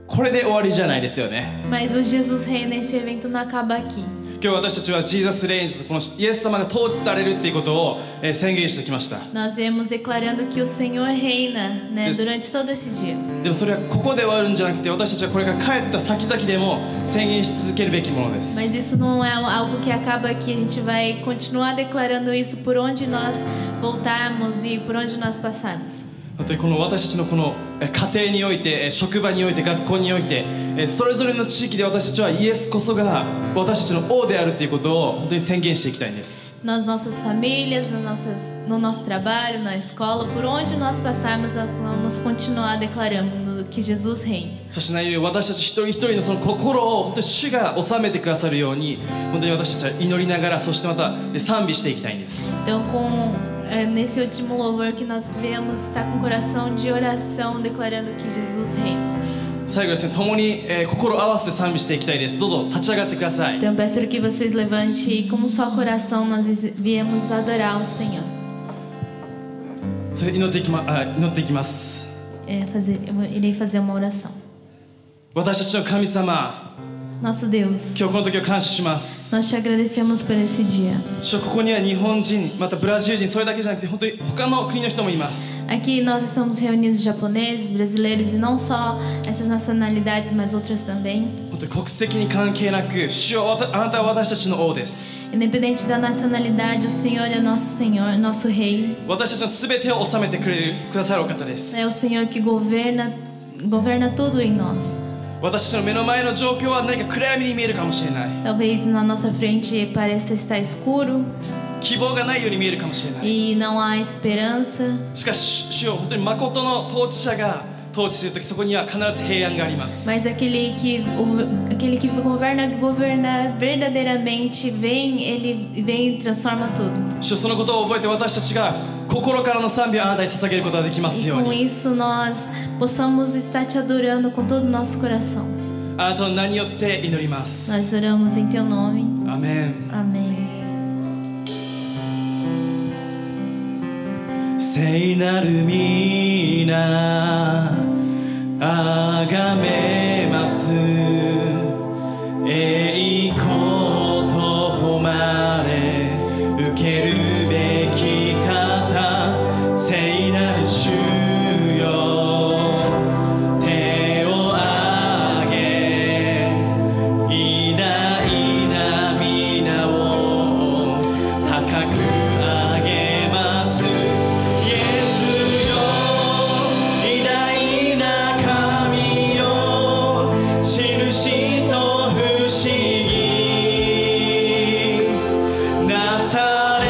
これで終わりじゃないですよね。 Mas o Jesus Reina, esse evento não acaba aqui. 今日私たちはジーザスレインズとこのイエス様が統治されるっていうことを宣言してきました。 Nós viemos declarando que o Senhor reina, né, durante todo esse dia. でもそれはここで終わるんじゃなくて、私たちはこれから帰った先々でも宣言し続けるべきものです。 Mas isso não é algo que acaba aqui. A gente vai continuar declarando isso por onde nós voltarmos e por onde nós passarmos. 本当にこの私たちのこの家庭において、職場において、学校において、それぞれの地域で私たちはイエスこそが私たちの王であるということを本当に宣言していきたいんです。 Nas nossas famílias, no nosso trabalho, na escola, por onde nós passarmos, nós vamos continuar declarando que Jesus reina. そして何より私たち一人一人のその心を本当に主が治めてくださるように、本当に私たちは祈りながら、そしてまた賛美していきたいんです。 Então, nesse último louvor que nós viemos, está com coração de oração, declarando que Jesus reina. 最後ですね、共に心を合わせて賛美していきたいです。どうぞ立ち上がってください。 Então, peço que vocês levantem e, como só coração, nós viemos adorar o Senhor. それで祈っていきます。 Eu irei fazer uma oração. 私たちの神様、 Nosso Deus, 今日この時を感謝します。 nós te agradecemos por esse dia. 主よ、ここには日本人、またブラジル人、それだけじゃなくて本当に他の国の人もいます。 Aqui nós estamos reunidos japoneses, brasileiros e não só essas nacionalidades, mas outras também. 本当に国籍に関係なく、主よ、あなたは私たちの王です。 Independente da nacionalidade, o Senhor é nosso Senhor, nosso Rei. 私たちのすべてを治めてくださるお方です。 É o Senhor que governa tudo em nós. 私たちの目の前の状況は何か暗闇に見えるかもしれない。 Talvez na nossa frente pareça estar escuro 希望がないように見えるかもしれない。 e não há esperança. しかし主よ、本当に誠の統治者が統治するとき、そこには必ず平安があります。 Mas aquele que governa verdadeiramente ele vem e transforma tudo. 主よ、そのことを覚えて私たちが心からの賛美をあなたに捧げることができます E よう com に。 isso nós possamos estar te adorando com todo o nosso coração. あなたの名によって祈ります。 Nós oramos em teu nome. アメン。 Amém. 聖なる皆あがめます栄光と誉れ受けるべき方聖なる主よ手を上げ偉大な皆を高く上げますイエスよ偉大な神よ印と不思議なされ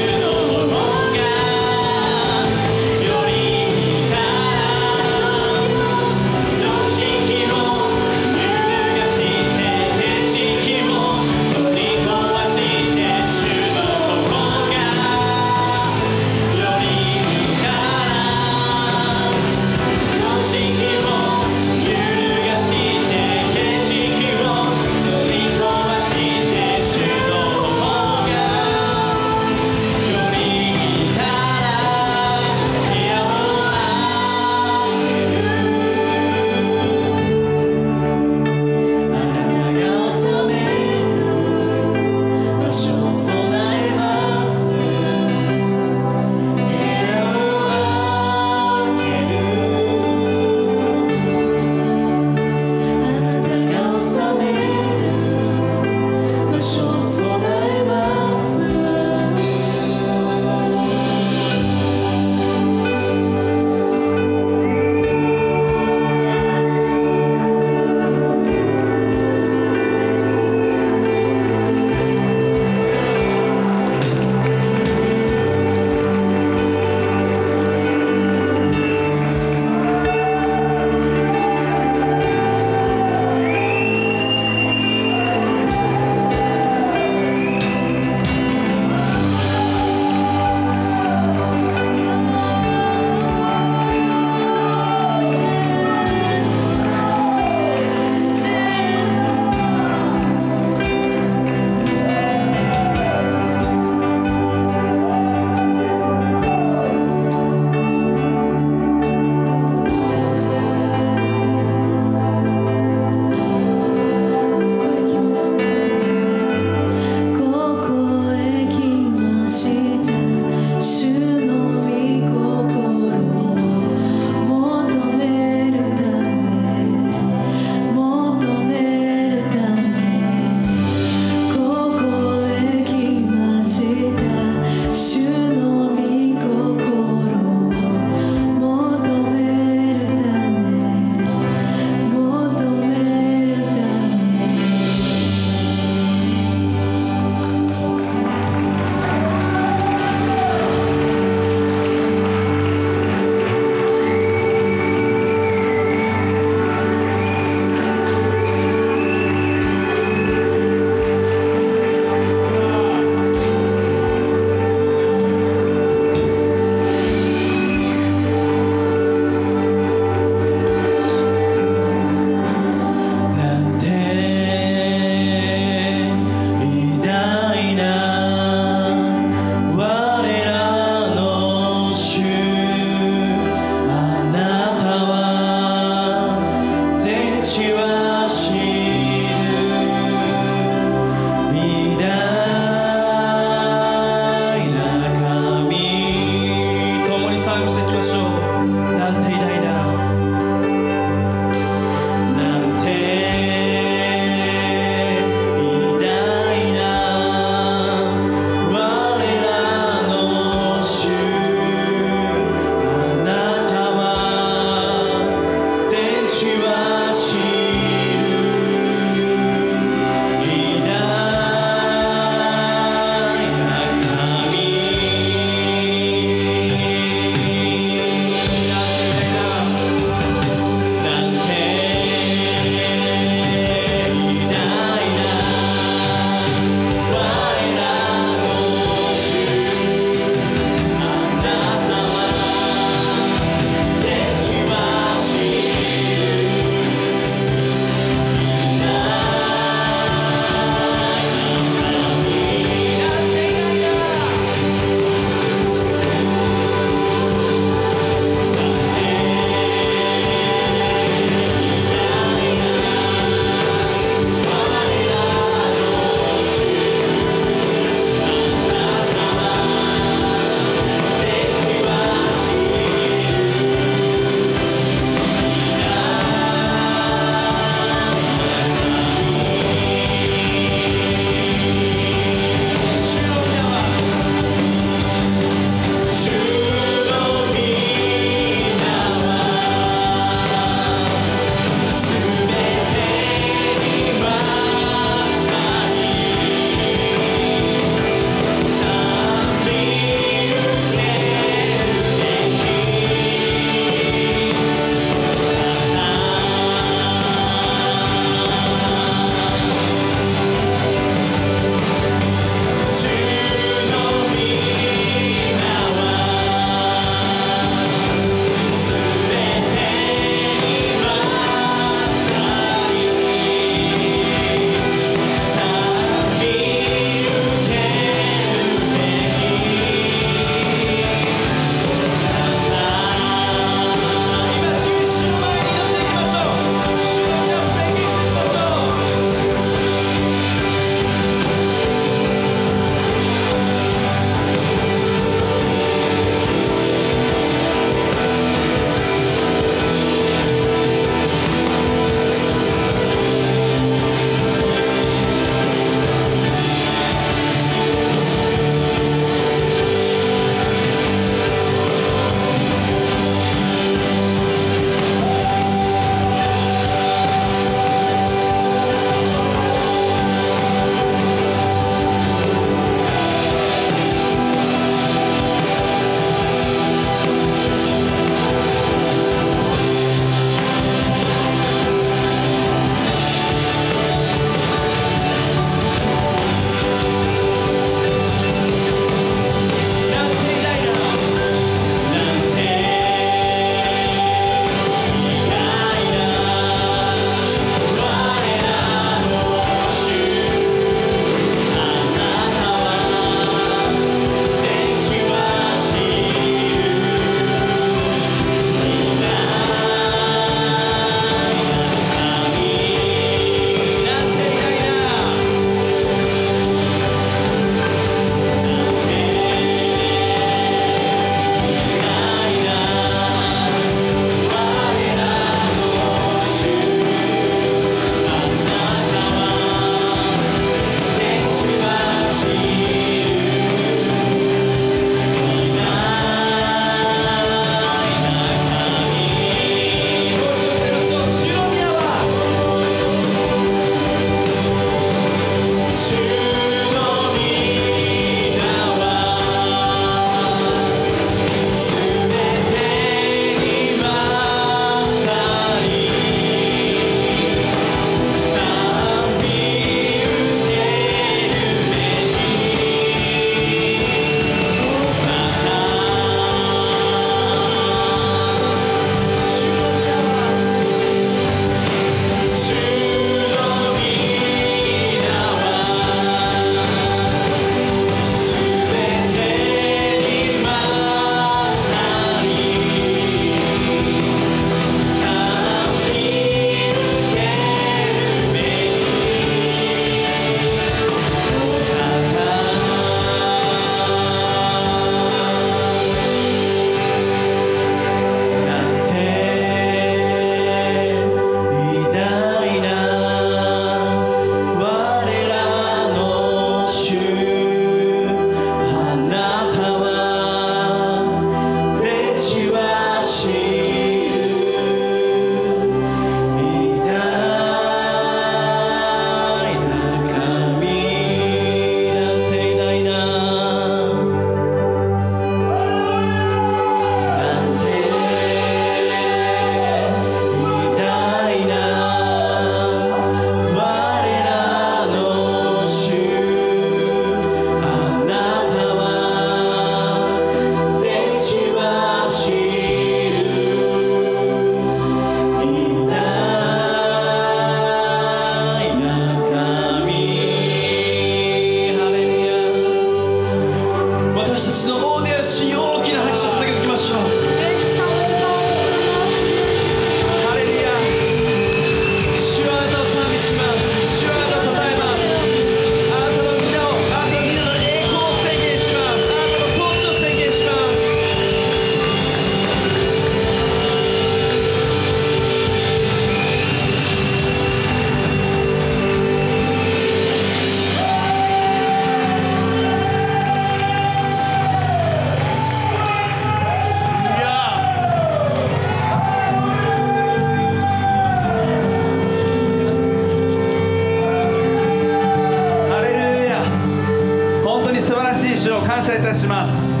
感謝いたします。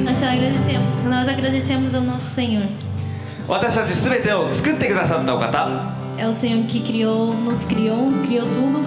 Nós agradecemos ao nosso Senhor. 私たちすべてを作ってくださったお方、 É o Senhor que nos criou tudo.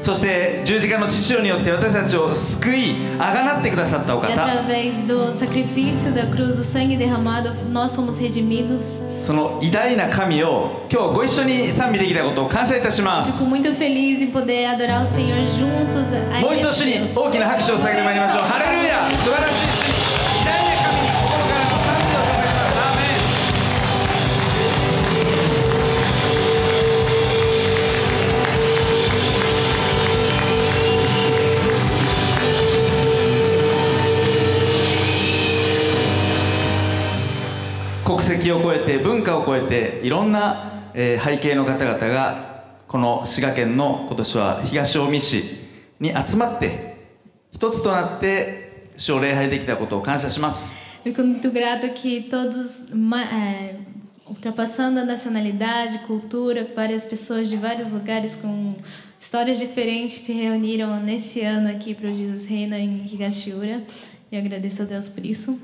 そして十字架の血潮によって私たちを救い、あがなってくださったお E 方、 através do sacrifício da cruz, do sangue derramado, nós somos redimidos. その偉大な神を今日ご一緒に賛美できたことを感謝いたしま Fico す。 muito feliz em poder adorar o Senhor juntos. もう一度主に大きな拍手を捧げてまいりましょう。ハレルヤ、素晴らしい主に、偉大な神に心からの賛美を捧げます。アーメン。国籍を超えて文化を超えていろんな背景の方々がこの滋賀県の今年は東近江市に集まって一つとなって主を礼拝できたことを感謝します。 Fico muito grato que todos, ultrapassando a nacionalidade, cultura, várias pessoas de vários lugares com histórias diferentes se reuniram nesse ano aqui para o Jesus Reina em Higashiura. E agradeço a Deus por isso.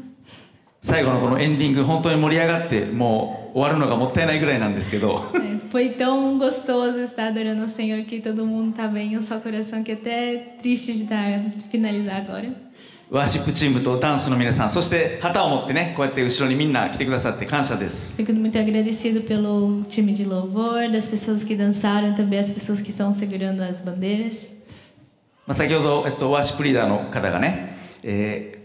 最後のこのエンディング本当に盛り上がってもう終わるのがもったいないぐらいなんですけど Foi tão gostoso estar adorando o Senhor que todo mundo está bem, o seu coração que até triste de finalizar agora. ワーシップチームとダンスの皆さん、そして旗を持ってねこうやって後ろにみんな来てくださって感謝です。 Fico muito agradecido pelo time de louvor, das pessoas que dançaram, também as pessoas que estão segurando as bandeiras. 先ほど、ワーシップリーダーの方がね、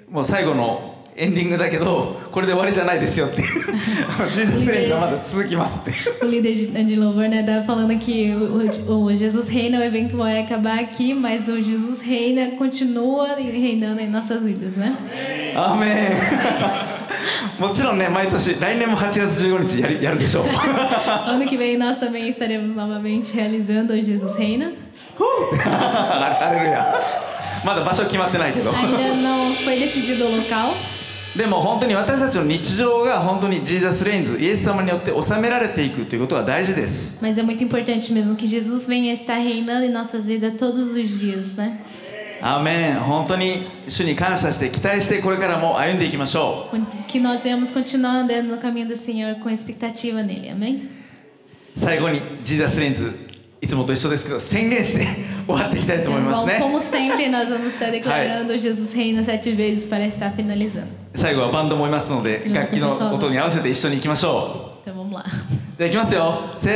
もう最後のエンディングだけどこれで終わりじゃないですよってジーザスレイズはまだ続きますって O líder de louvor, né, tava falando que o Jesus Reina, o evento vai acabar aqui, mas o Jesus Reina continua reinando em nossas vidas, né? アーメンもちろんね毎年来年も8月15日やるでしょう Ano que vem nós também estaremos novamente realizando o Jesus Reina. ハレルヤまだ場所決まってないけど Ainda não foi decidido o local. でも本当に私たちの日常が本当にジーザスレインズイエス様によって収められていくということが大事です。 Mas é muito importante mesmo que Jesus venha estar reinando em nossas vidas todos os dias, né? アーメン。本当に主に感謝して期待してこれからも歩んでいきましょう。 Que nós vamos continuar andando no caminho do Senhor com expectativa nele, amém? 最後にジーザスレインズいつもと一緒ですけど宣言して終わっていきたいと思いますね。 Como sempre nós vamos estar declarando Jesus Reina 7 vezes para estar finalizando. 最後はバンドもいますので楽器の音に合わせて一緒に行きましょう。 Então vamos lá. では行きますよ。せ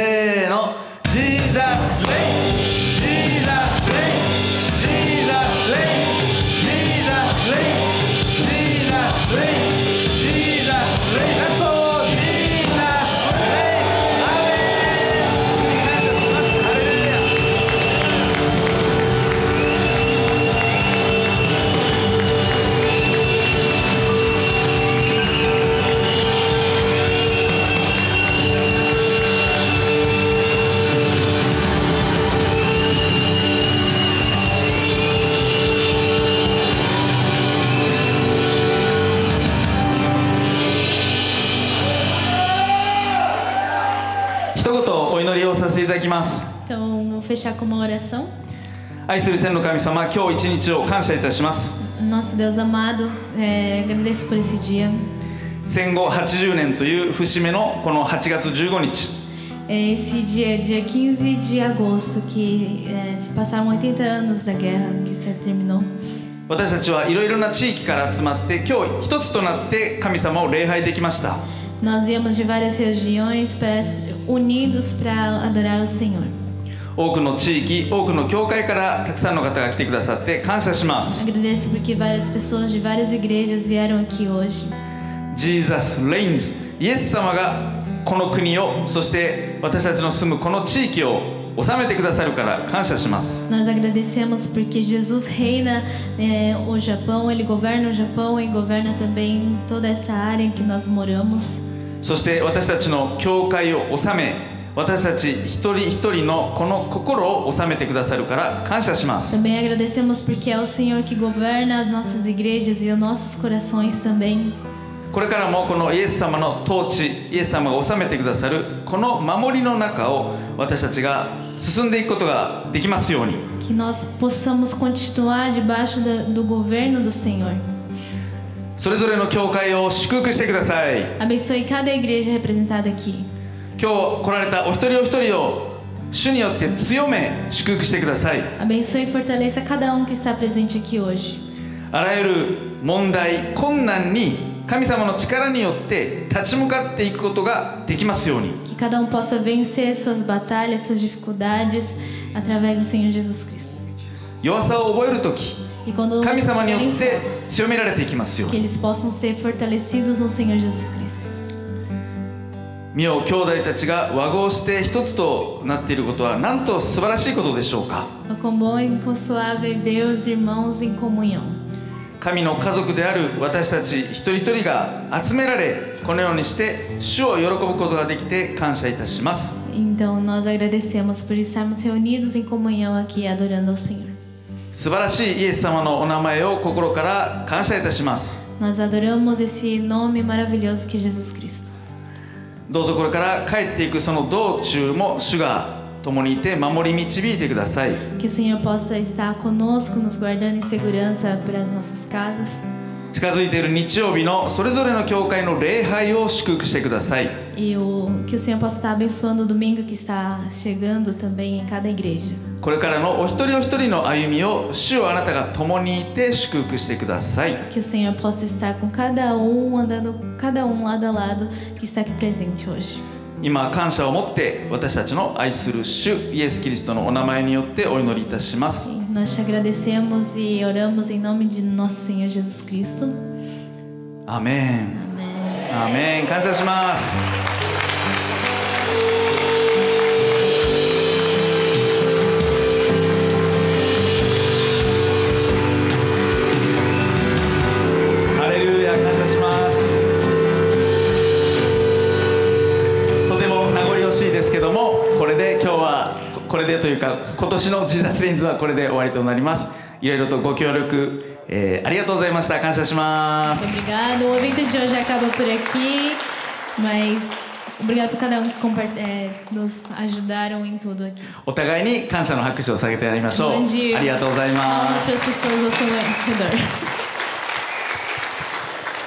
ーの。ジーザスレイン、ジーザスレイン、ジーザスレイン、ジーザスレイン、ジーザスレイン、ジーザスレイン、ラストジーザスレイン、アーメン。感謝します。ハレルヤ。一言お祈りをさせていただきます。 Então vou fechar com uma oração. 愛する天の神様、今日一日を感謝いたします。 Nosso Deus amado, agradeço por esse dia. 戦後80年という節目のこの8月15日。 Esse dia 15 de agosto, que se passaram 80 anos da guerra que se terminou. 私たちはいろいろな地域から集まって今日一つとなって神様を礼拝できました。 Nós íamos de várias regiões unidos para adorar o Senhor. 多くの地域、多くの教会からたくさんの方が来てくださって感謝します。 Agradeço porque várias pessoas de várias igrejas vieram aqui hoje. Jesus reigns。イエス様がこの国を、そして私たちの住むこの地域を治めてくださるから感謝します。 Nós agradecemos porque Jesus reina o Japão, ele governa o Japão e governa também toda essa área em que nós moramos. そして私たちの教会を治め、私たち一人一人のこの心を治めてくださるから感謝します。 Também agradecemos porque é o Senhor que governa as nossas igrejas e os nossos corações também. これからもこのイエス様の統治、イエス様が治めてくださるこの守りの中を私たちが進んでいくことができますように。Que nós possamos continuar debaixo do governo do Senhor. それぞれの教会を祝福してください。 Abençoe cada igreja representada aqui. 今日来られたお一人お一人を主によって強め祝福してください。 Abençoe e fortaleça cada um que está presente aqui hoje. あらゆる問題、困難に神様の力によって立ち向かっていくことができますように。 Que cada um possa vencer suas batalhas, suas dificuldades através do Senhor Jesus Cristo. 弱さを覚えるとき、 E quando 神 eles 様によ estiverem って fracos, 強められていきますよう que に。 eles possam ser fortalecidos no Senhor Jesus Cristo. 身を兄弟たちが和合して一つとなっていることはなんと素晴らしいことでしょうか。 Quão bom e quão suave é ver os irmãos em comunhão. 神の家族である私たち一人一人が集められ、このようにして主を喜ぶことができて感謝いたします。 Então nós agradecemos por estarmos reunidos em comunhão aqui adorando ao Senhor. 素晴らしいイエス様のお名前を心から感謝いたします。 Nós adoramos esse nome maravilhoso que é Jesus Cristo. どうぞこれから帰っていくその道中も主が共にいて守り導いてください。 Que o Senhor possa estar conosco, nos guardando em segurança para as nossas casas. 近づいている日曜日のそれぞれの教会の礼拝を祝福してください。 E que o Senhor possa estar abençoando o domingo que está chegando também em cada igreja. これからのお一人お一人の歩みを主をあなたが共にいて祝福してください。 Que o Senhor possa estar com cada um, andando cada um lado a lado que está aqui presente hoje. 今感謝を持って私たちの愛する主イエス・キリストのお名前によってお祈りいたします。 Nós te agradecemos e oramos em nome de nosso Senhor Jesus Cristo. アーメン。 Amém. アーメン。感謝します。ハレルヤ、感謝します。とても名残惜しいですけども、これで今日はこれでというか今年のジーザスレインズはこれで終わりとなります。いろいろとご協力、ありがとうございました。感謝します。 Obrigado. O evento de hoje acaba por aqui, mas obrigado por cada um que nos ajudaram em tudo aqui. お互いに感謝の拍手を下げてやりましょう。 Bom dia. ありがとうございます。 Palmas para as pessoas ao seu redor.